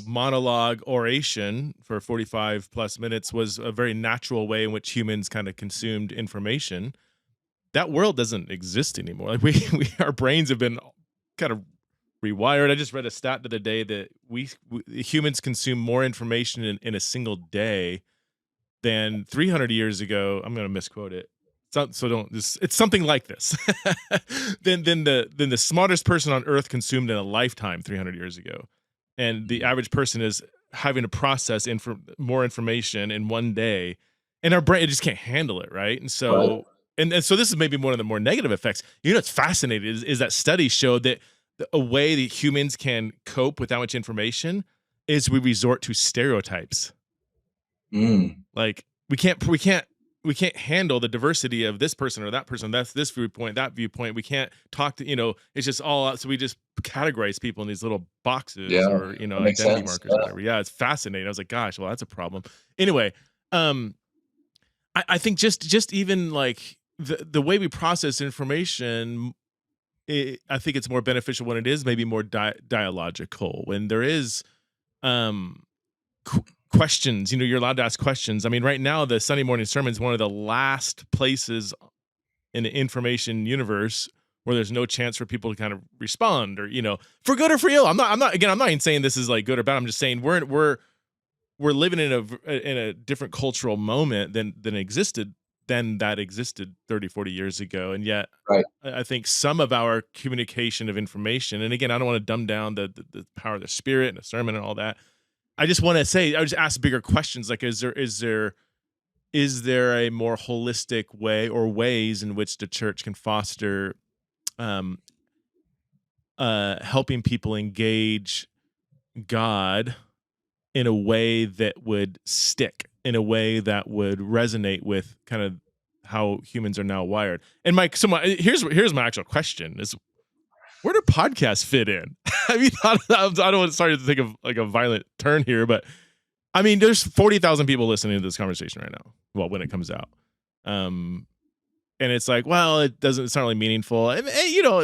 monologue oration for 45 plus minutes was a very natural way in which humans kind of consumed information. That world doesn't exist anymore. Like, our brains have been kind of rewired. I just read a stat the other day that we humans consume more information in a single day than 300 years ago. I'm going to misquote it. So don't. It's something like this. than the smartest person on Earth consumed in a lifetime 300 years ago, and the average person is having to process more information in one day, and our brain just can't handle it, right? And so. Right. And so this is maybe one of the more negative effects. You know, what's fascinating is that studies showed that a way that humans can cope with that much information is we resort to stereotypes. Like we can't handle the diversity of this person or that person. That's this viewpoint, that viewpoint. We can't talk to, it's just all out. So we just categorize people in these little boxes or, identity markers or whatever. Yeah, it's fascinating. I was like, gosh, well, that's a problem. Anyway, I think just even like the way we process information, I think it's more beneficial when it is maybe more dialogical, when there is questions. You're allowed to ask questions. I mean, right now the Sunday morning sermon is one of the last places in the information universe where there's no chance for people to kind of respond or for good or for ill. I'm not even saying this is like good or bad. I'm just saying we're living in a different cultural moment than existed 30, 40 years ago. And yet right. I think some of our communication of information, and again, I don't want to dumb down the power of the Spirit and the sermon and all that. I just want to say, I would just ask bigger questions. Like, is there a more holistic way or ways in which the church can foster helping people engage God in a way that would stick, in a way that would resonate with kind of how humans are now wired? And Mike, here's my actual question: is where do podcasts fit in? I mean, I don't want to start to think of like a violent turn here, but I mean, there's 40,000 people listening to this conversation right now. Well, when it comes out, and it's like, well, it's not really meaningful. And,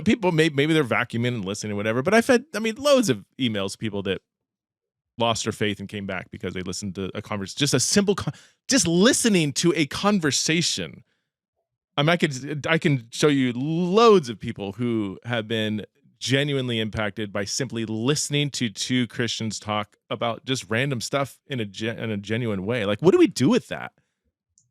people maybe they're vacuuming and listening or whatever. But I've had, loads of emails to people that lost their faith and came back because they listened to a conversation, just a simple, just listening to a conversation. I can show you loads of people who have been genuinely impacted by simply listening to two Christians talk about just random stuff in a genuine way. Like, what do we do with that?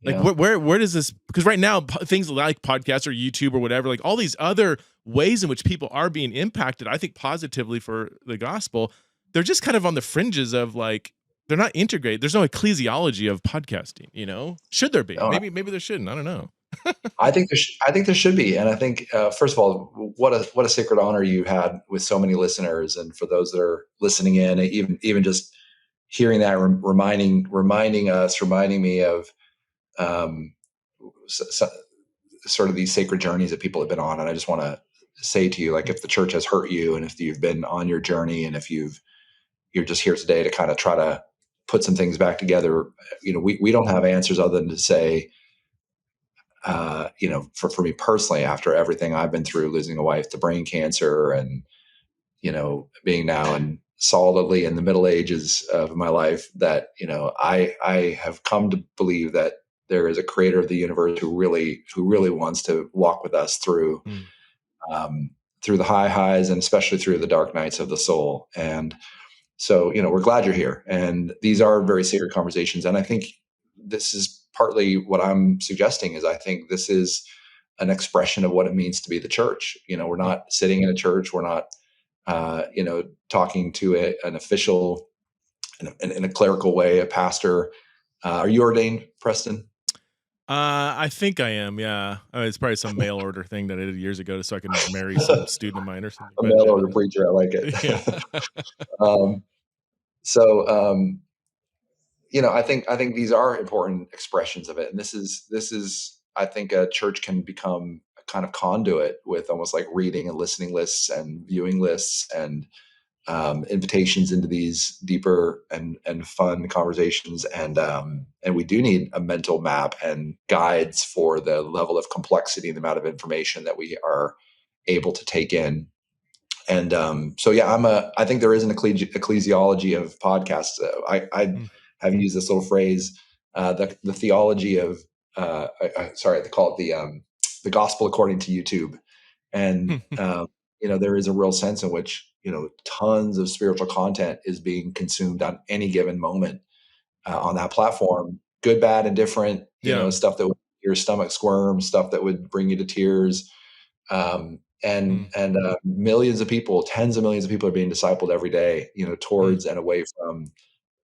Like, where does this? Because right now, things like podcasts or YouTube or whatever, like all these other ways in which people are being impacted, I think positively for the gospel, they're just kind of on the fringes of like, they're not integrated. There's no ecclesiology of podcasting. Should there be? Maybe there shouldn't. I don't know. I think there should be, and I think first of all, what a sacred honor you had with so many listeners, and for those that are listening in, even just hearing that, reminding me of sort of these sacred journeys that people have been on. And I just want to say to you, like, if the church has hurt you, and if you've been on your journey, and if you're just here today to kind of try to put some things back together, we don't have answers other than to say, for me personally, after everything I've been through, losing a wife to brain cancer, and, being now solidly in the middle ages of my life, that, I have come to believe that there is a creator of the universe who really wants to walk with us through the high highs, and especially through the dark nights of the soul. And so, we're glad you're here. And these are very sacred conversations. And I think this is partly what I'm suggesting, is I think this is an expression of what it means to be the church. We're not sitting in a church. We're not, talking to an official in a clerical way, a pastor. Are you ordained, Preston? I think I am. Yeah. It's probably some mail order thing that I did years ago so I can marry some student of mine or something. A mail order preacher. I like it. Yeah. I think these are important expressions of it. And this is, I think a church can become a kind of conduit with almost like reading and listening lists and viewing lists and invitations into these deeper and fun conversations. And we do need a mental map and guides for the level of complexity and the amount of information that we are able to take in. And I think there is an ecclesiology of podcasts. I have used this little phrase, the theology of, they call it the gospel according to YouTube. And, there is a real sense in which, tons of spiritual content is being consumed on any given moment on that platform. good, bad, and different, Yeah. stuff that would make your stomach squirm, stuff that would bring you to tears. And millions of people, tens of millions of people are being discipled every day, towards and away from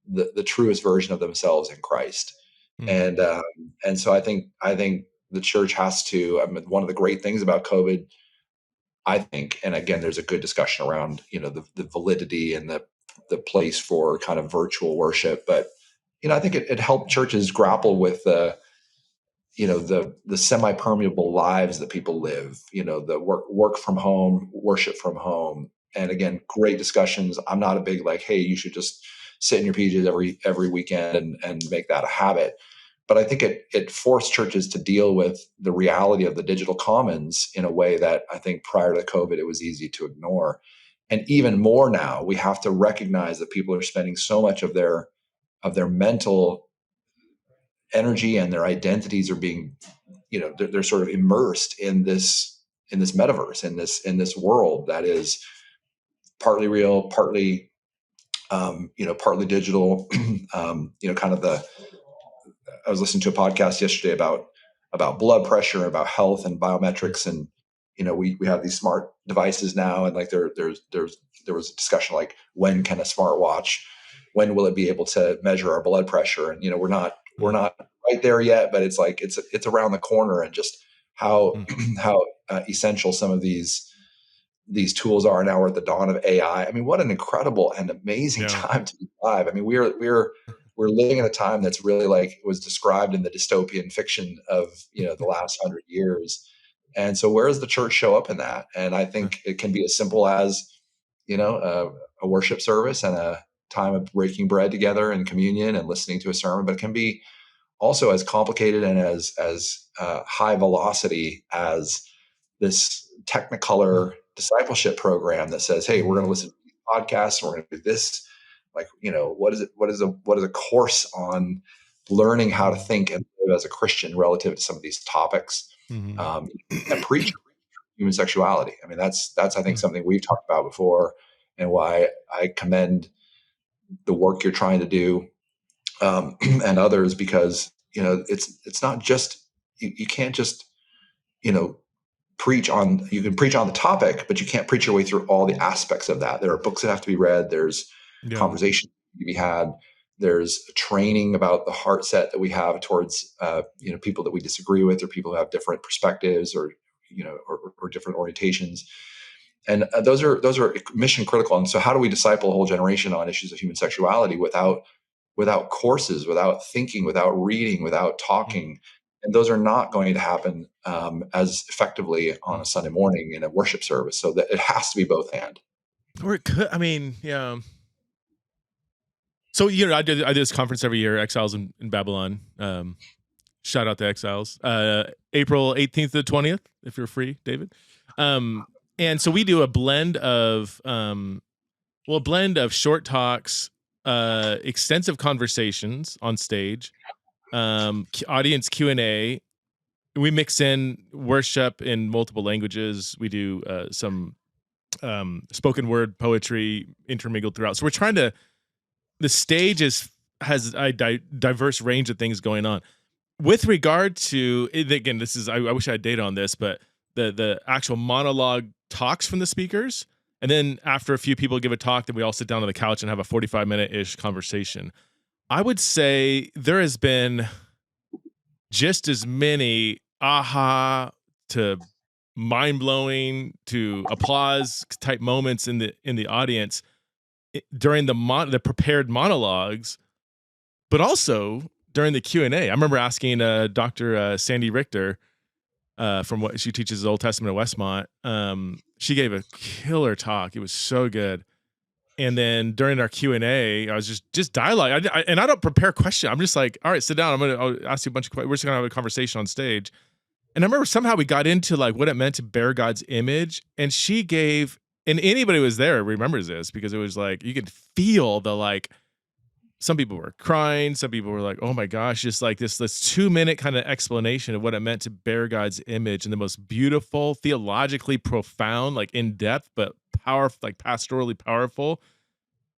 the truest version of themselves in Christ. Mm. And so I think the church has to, one of the great things about COVID, I think, and again, there's a good discussion around, the validity and the place for kind of virtual worship. But, I think it helped churches grapple with the semi-permeable lives that people live, the work from home, worship from home. And again, great discussions. I'm not a big like, hey, you should just sit in your PJs every weekend and make that a habit. But I think it forced churches to deal with the reality of the digital commons in a way that I think prior to COVID, it was easy to ignore. And even more now, we have to recognize that people are spending so much of their mental energy and their identities are being, they're sort of immersed in this metaverse, in this world that is partly real, partly partly digital. Kind of I was listening to a podcast yesterday about blood pressure, about health and biometrics, and we have these smart devices now, and like there was a discussion like, when can a smartwatch, when will it be able to measure our blood pressure? And we're not right there yet, but it's like it's around the corner, and just how how essential some of these tools are now. We're at the dawn of AI. I mean, what an incredible and amazing time to be alive. I mean, we're living in a time that's really like was described in the dystopian fiction of the last 100 years. And so, where does the church show up in that? And I think it can be as simple as a worship service and a time of breaking bread together and communion and listening to a sermon, but it can be also as complicated and as high velocity as this Technicolor discipleship program that says, hey, we're going to listen to these podcasts, and we're going to do this. Like, what is a course on learning how to think and live as a Christian relative to some of these topics, and preach human sexuality. I mean, that's I think something we've talked about before, and why I commend the work you're trying to do, and others, because it's not just you can't just you can preach on the topic, but you can't preach your way through all the aspects of that. There are books that have to be read. There's conversation to be had. There's training about the heart set that we have towards people that we disagree with, or people who have different perspectives, or or different orientations. And those are mission critical. And so, how do we disciple a whole generation on issues of human sexuality without courses, without thinking, without reading, without talking? And those are not going to happen as effectively on a Sunday morning in a worship service. So that it has to be both and. Or it could, I mean, yeah. So, I do this conference every year, Exiles in Babylon. Shout out to Exiles. April 18th to the 20th, if you're free, David. And so we do a blend of short talks, extensive conversations on stage, audience Q&A. We mix in worship in multiple languages. We do some spoken word poetry intermingled throughout. So we're trying to, the stage has a diverse range of things going on. With regard to, again, this is, I wish I had data on this, but the actual monologue talks from the speakers, and then after a few people give a talk, then we all sit down on the couch and have a 45-minute-ish conversation. I would say there has been just as many aha to mind-blowing to applause type moments in the audience during the prepared monologues, but also during the Q&A. I remember asking Dr. Sandy Richter from what she teaches Old Testament at Westmont. She gave a killer talk. It was so good. And then during our Q&A, I was just dialogue. I don't prepare questions. I'm just like, all right, sit down. I'll ask you a bunch of questions. We're just gonna have a conversation on stage. And I remember somehow we got into like what it meant to bear God's image. And she gave, and anybody who was there remembers this, because it was like, you could feel the like, some people were crying. Some people were like, oh my gosh, just like this 2-minute kind of explanation of what it meant to bear God's image in the most beautiful, theologically profound, like in depth, but powerful, like pastorally powerful.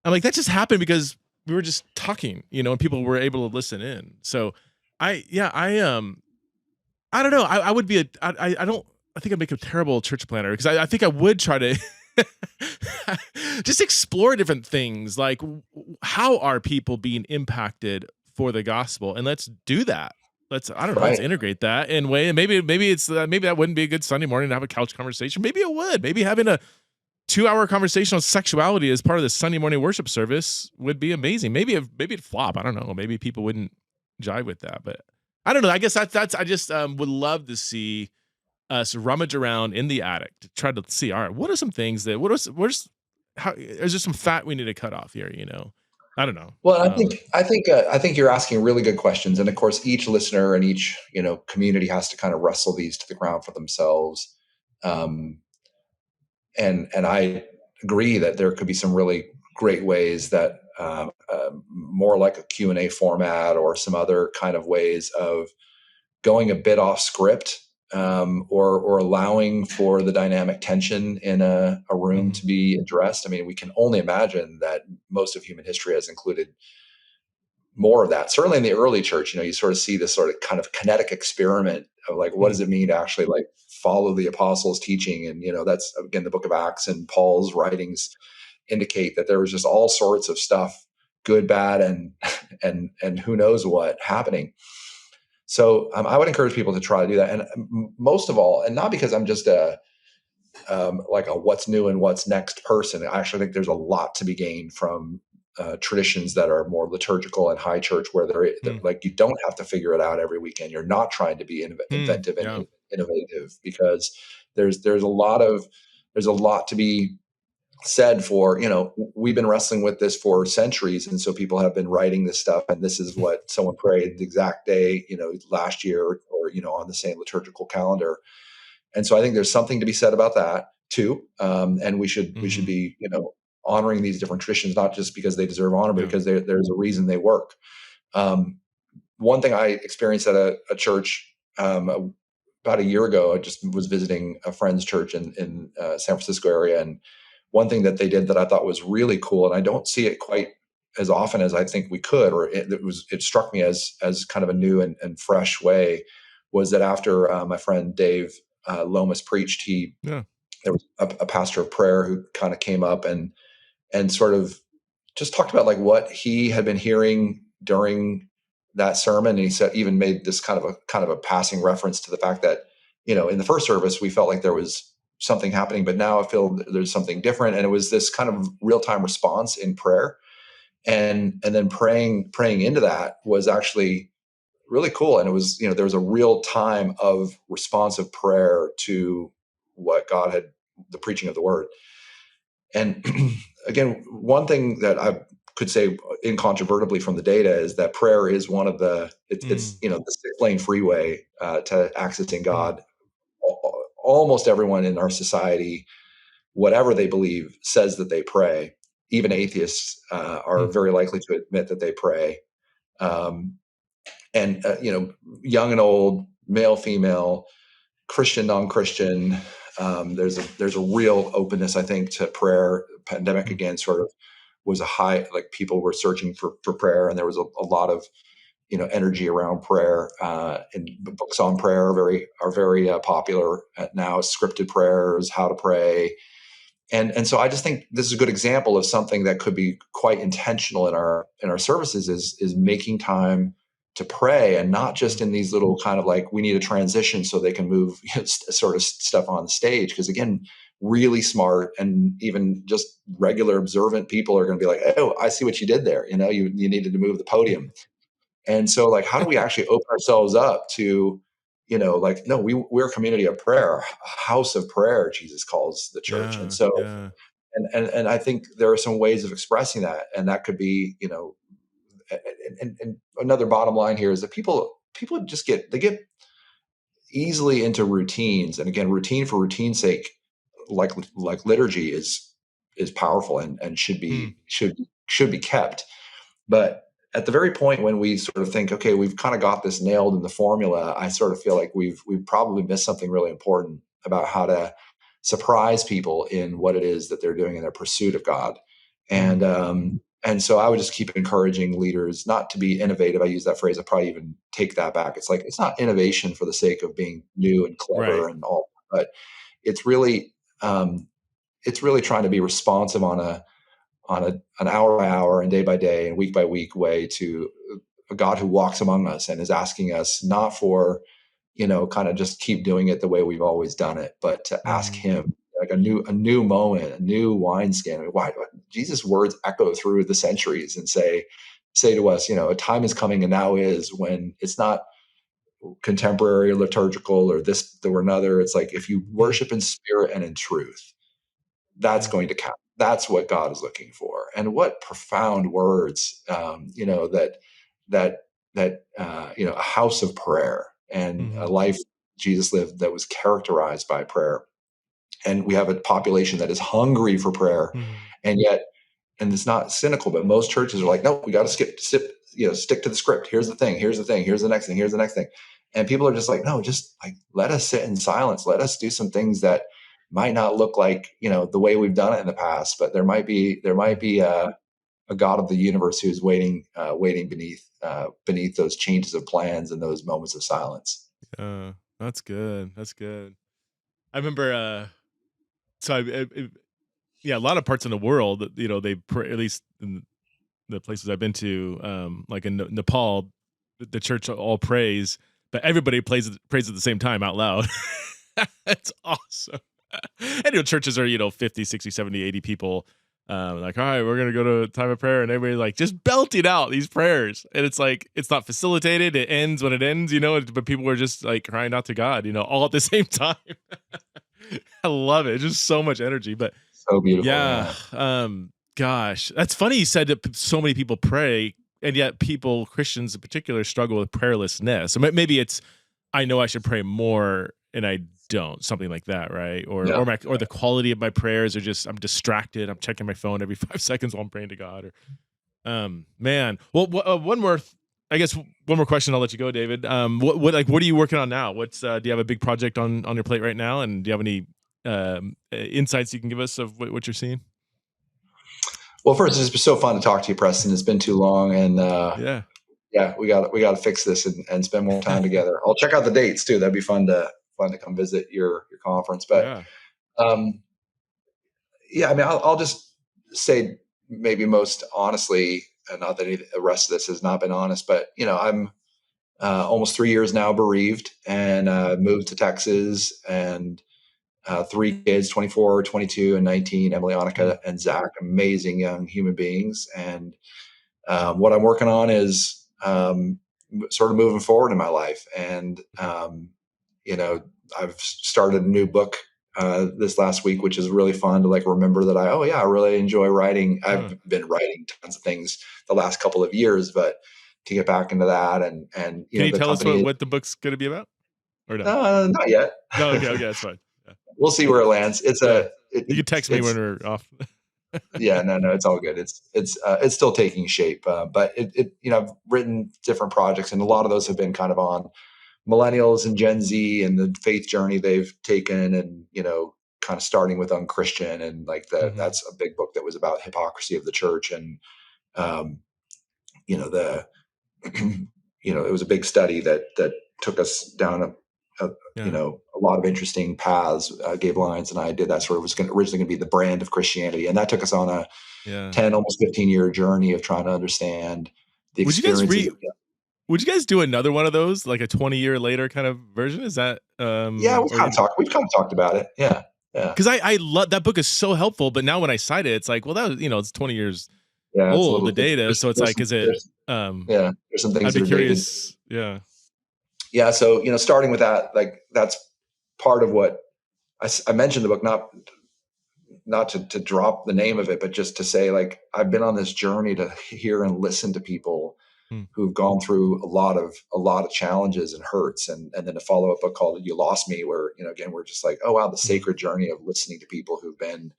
I'm like, that just happened because we were just talking, and people were able to listen in. So I don't know. I would be I think I'd make a terrible church planner because I think I would try to just explore different things. Like, how are people being impacted for the gospel? And let's do that. Let's Right. integrate that in a way. And maybe it's maybe that wouldn't be a good Sunday morning to have a couch conversation. Maybe it would. Maybe having a 2-hour conversation on sexuality as part of the Sunday morning worship service would be amazing. Maybe it'd flop. I don't know. Maybe people wouldn't jive with that, but I don't know. I guess that's I just would love to see us rummage around in the attic to try to see, all right, what are some things that how is there some fat we need to cut off here? I don't know. Well, I think you're asking really good questions, and of course, each listener and each community has to kind of wrestle these to the ground for themselves. Um, and I agree that there could be some really great ways that more like a Q&A format or some other kind of ways of going a bit off script, or allowing for the dynamic tension in a room to be addressed. I mean, we can only imagine that most of human history has included more of that. Certainly in the early church, you sort of see this sort of kind of kinetic experiment of like, what does it mean to actually like follow the apostles' teaching? And, that's again, the book of Acts and Paul's writings indicate that there was just all sorts of stuff, good, bad, and who knows what happening. So I would encourage people to try to do that. And most of all, and not because I'm just like a what's new and what's next person. I actually think there's a lot to be gained from traditions that are more liturgical and high church, where they're like, you don't have to figure it out every weekend. You're not trying to be inventive and innovative, because there's a lot to be said for, we've been wrestling with this for centuries. And so people have been writing this stuff, and this is what someone prayed the exact day, last year, or, on the same liturgical calendar. And so I think there's something to be said about that too. And we should be, honoring these different traditions, not just because they deserve honor, but because there's a reason they work. One thing I experienced at a church about a year ago, I just was visiting a friend's church in San Francisco area. And one thing that they did that I thought was really cool, and I don't see it quite as often as I think we could, or it struck me as kind of a new and fresh way, was that after my friend Dave Lomas preached, there was a pastor of prayer who kind of came up and sort of just talked about like what he had been hearing during that sermon. And he said, even made this kind of a passing reference to the fact that, in the first service, we felt like there was something happening, but now I feel there's something different. And it was this kind of real-time response in prayer. And then praying into that was actually really cool. And it was, there was a real time of responsive prayer to what God had, the preaching of the word. And again, one thing that I could say incontrovertibly from the data is that prayer is one of the, it's the 6-lane freeway to accessing God. Almost everyone in our society, whatever they believe, says that they pray. Even atheists are very likely to admit that they pray. And young and old, male, female, Christian, non-Christian, there's a real openness, I think, to prayer. Pandemic again sort of was a high, like people were searching for prayer, and there was a lot of energy around prayer. And books on prayer are very popular now. Scripted prayers, how to pray. And so I just think this is a good example of something that could be quite intentional in our services, is making time to pray, and not just in these little kind of like, we need a transition so they can move sort of stuff on the stage. Because again, really smart and even just regular observant people are going to be like, oh, I see what you did there. You needed to move the podium. And so like, how do we actually open ourselves up to, like, no, we're a community of prayer, a house of prayer, Jesus calls the church. And so, and I think there are some ways of expressing that. And that could be, and another bottom line here is that people just get easily into routines. And again, routine for routine's sake, like liturgy is powerful and should be kept. But at the very point when we sort of think, okay, we've kind of got this nailed in the formula, I sort of feel like we've probably missed something really important about how to surprise people in what it is that they're doing in their pursuit of God. And And so I would just keep encouraging leaders not to be innovative. I use that phrase. I probably even take that back. It's like, it's not innovation for the sake of being new and Right. clever and all, but it's really, it's really trying to be responsive on an hour by hour and day by day and week by week way to a God who walks among us and is asking us not for, kind of just keep doing it the way we've always done it, but to ask Mhm. him like a new moment, a new wineskin. Why Jesus' words echo through the centuries and say to us, a time is coming and now is when it's not contemporary or liturgical or this or another. It's like, if you Mm. worship in spirit and in truth, that's Mm. going to count. That's what God is looking for. And what profound words, that a house of prayer and a Mhm. life Jesus lived that was characterized by prayer. And we have a population that is hungry for prayer, Mhm. and yet, and it's not cynical, but most churches are like, no, we got to stick to the script. Here's the thing. Here's the thing. Here's the next thing. Here's the next thing. And people are just like, no, just like, let us sit in silence. Let us do some things that might not look like, the way we've done it in the past, but there might be Mhm. a God of the universe who's waiting beneath those changes of plans and those moments of silence. That's good. That's good. I remember, so yeah, a lot of parts in the world, they pray, at least in the places I've been to, like in Nepal, the church all prays, but everybody prays at the same time out loud. It's awesome. And churches are, 50, 60, 70, 80 people. Like, all right, we're gonna go to a time of prayer, and everybody like just belting out these prayers, and it's like it's not facilitated. It ends when it ends, but people are just like crying out to God, all at the same time. I love it. It's just so much energy. But So beautiful. yeah, Yeah. gosh, that's funny. You said that so many people pray, and yet Christians in particular, struggle with prayerlessness. So maybe it's, I know I should pray more, and I don't. Something like that, right? Yeah. Or the quality of my prayers are just, I'm distracted. I'm checking my phone every 5 seconds while I'm praying to God. Man. Well, one more. I guess one more question. I'll let you go, David. What are you working on now? Do you have a big project on your plate right now? And do you have any insights you can give us of what you're seeing? Well, first, it's been so fun to talk to you, Preston. It's been too long, and Yeah. yeah, we got to fix this and spend more time together. I'll check out the dates too. That'd be fun to come visit your conference. But Yeah. um, yeah, I mean, I'll just say maybe most honestly, and not that the rest of this has not been honest, but I'm almost 3 years now bereaved, and moved to Texas, and three kids, 24, 22, and 19, Emily, Mm. Annika, and Zach, amazing young human beings. And what I'm working on is sort of moving forward in my life. And, I've started a new book this last week, which is really fun to like remember that I really enjoy writing. Huh. I've been writing tons of things the last couple of years, but to get back into that and, Can you the tell us company, what the book's going to be about? Or no? not yet. No. Okay. Okay. That's fine. Yeah. We'll see where it lands. Yeah. You can text me when It's we're off. yeah, no, it's all good. It's still taking shape, but I've written different projects, and a lot of those have been kind of on millennials and Gen Z and the faith journey they've taken, and kind of starting with unChristian, and like Hmm. that's a big book that was about hypocrisy of the church, and um, the it was a big study that took us down Yeah. a lot of interesting paths. Gabe Lyons and I did that. Sort of was originally going to be the brand of Christianity, and that took us on a Yeah. 10, almost 15-year journey of trying to understand the Would you guys experiences re? of. Would you guys do another one of those, like a 20-year later kind of version? Is that Yeah, or you? we've kind of talked about it. Yeah. Yeah. Because I love that book is so helpful, but now when I cite it, it's like, well, that was, it's 20 years Yeah. It's a old, the little, data. So it's there's like, some, is it? there's some things I'd that be are dated. curious. Yeah. Yeah. So, starting with that, like that's part of what I mentioned the book, not to drop the name of it, but just to say, like, I've been on this journey to hear and listen to people Hmm. who've gone through a lot of challenges and hurts, and then to follow up a book called You Lost Me, where, again, we're just like, oh wow, the Mhm. sacred journey of listening to people who've been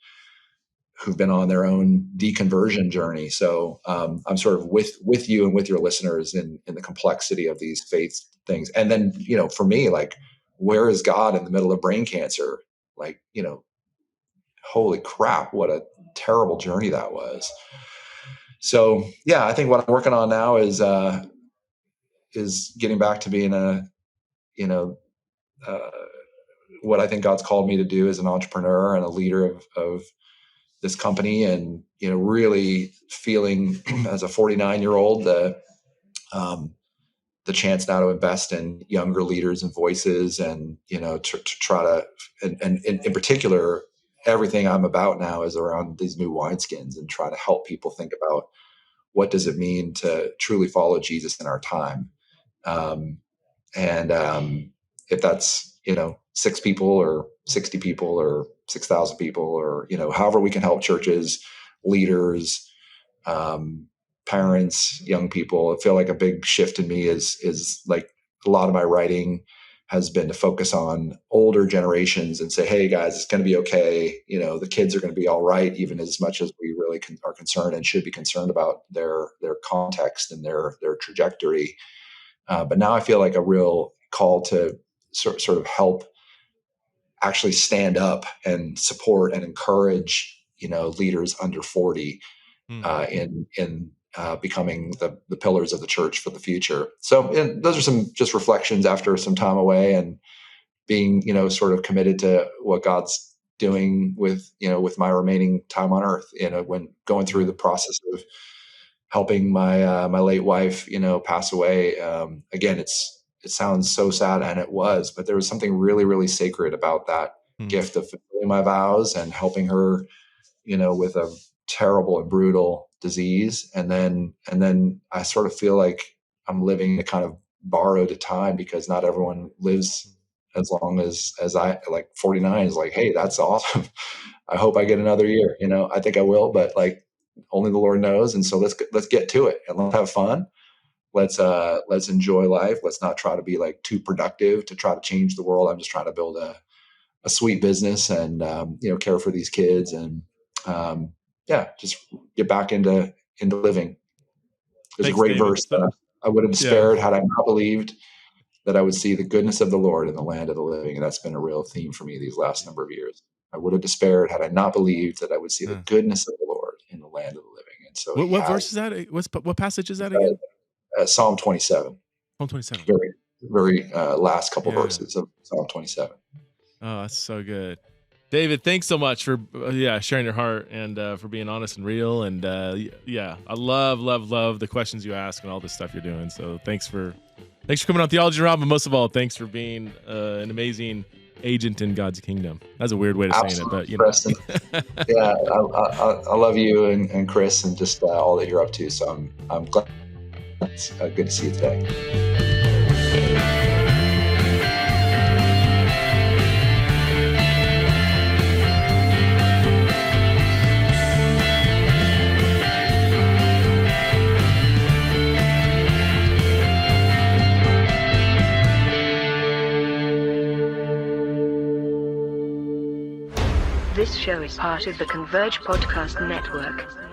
on their own deconversion journey. So I'm sort of with you and with your listeners in the complexity of these faith things. And then, for me, like, where is God in the middle of brain cancer? Like, holy crap, what a terrible journey that was. So yeah, I think what I'm working on now is getting back to being uh, what I think God's called me to do as an entrepreneur and a leader of this company, and really feeling as a 49-year-old the chance now to invest in younger leaders and voices, and to try to, and in particular, everything I'm about now is around these new wineskins, and try to help people think about what does it mean to truly follow Jesus in our time. And if that's 6 people or 60 people or 6,000 people, or however we can help churches, leaders, parents, young people. I feel like a big shift in me is like a lot of my writing has been to focus on older generations and say, hey guys, it's going to be okay. The kids are going to be all right, even as much as we really are concerned and should be concerned about their context and their trajectory. But now I feel like a real call to sort of help actually stand up and support and encourage, leaders under 40 in becoming the pillars of the church for the future. So those are some just reflections after some time away, and being, sort of committed to what God's doing with my remaining time on earth, when going through the process of helping my late wife, pass away. Again, it sounds so sad, and it was, but there was something really, really sacred about that gift of fulfilling my vows and helping her, with a terrible and brutal disease. And then I sort of feel like I'm living a kind of borrowed time, because not everyone lives as long as I, like 49 is like, hey, that's awesome. I hope I get another year. I think I will, but like only the Lord knows. And so let's get to it, and let's have fun. Let's enjoy life. Let's not try to be like too productive to try to change the world. I'm just trying to build a sweet business and, care for these kids, and just get back into living. There's Thanks, a great David. verse that I would have despaired had I not believed that I would see the goodness of the Lord in the land of the living. And that's been a real theme for me these last number of years. I would have despaired had I not believed that I would see the goodness of the Lord in the land of the living. And so What verse is that? What passage is that again? Psalm 27. Psalm 27. Very, very last couple verses of Psalm 27. Oh, that's so good. David, thanks so much for sharing your heart and for being honest and real. And I love the questions you ask and all this stuff you're doing. So thanks for coming on Theology Rob, but most of all, thanks for being an amazing agent in God's kingdom. That's a weird way of saying it, but Preston. Yeah, I love you and Chris, and just all that you're up to. So I'm glad. It's good to see you today. This show is part of the Converge Podcast Network.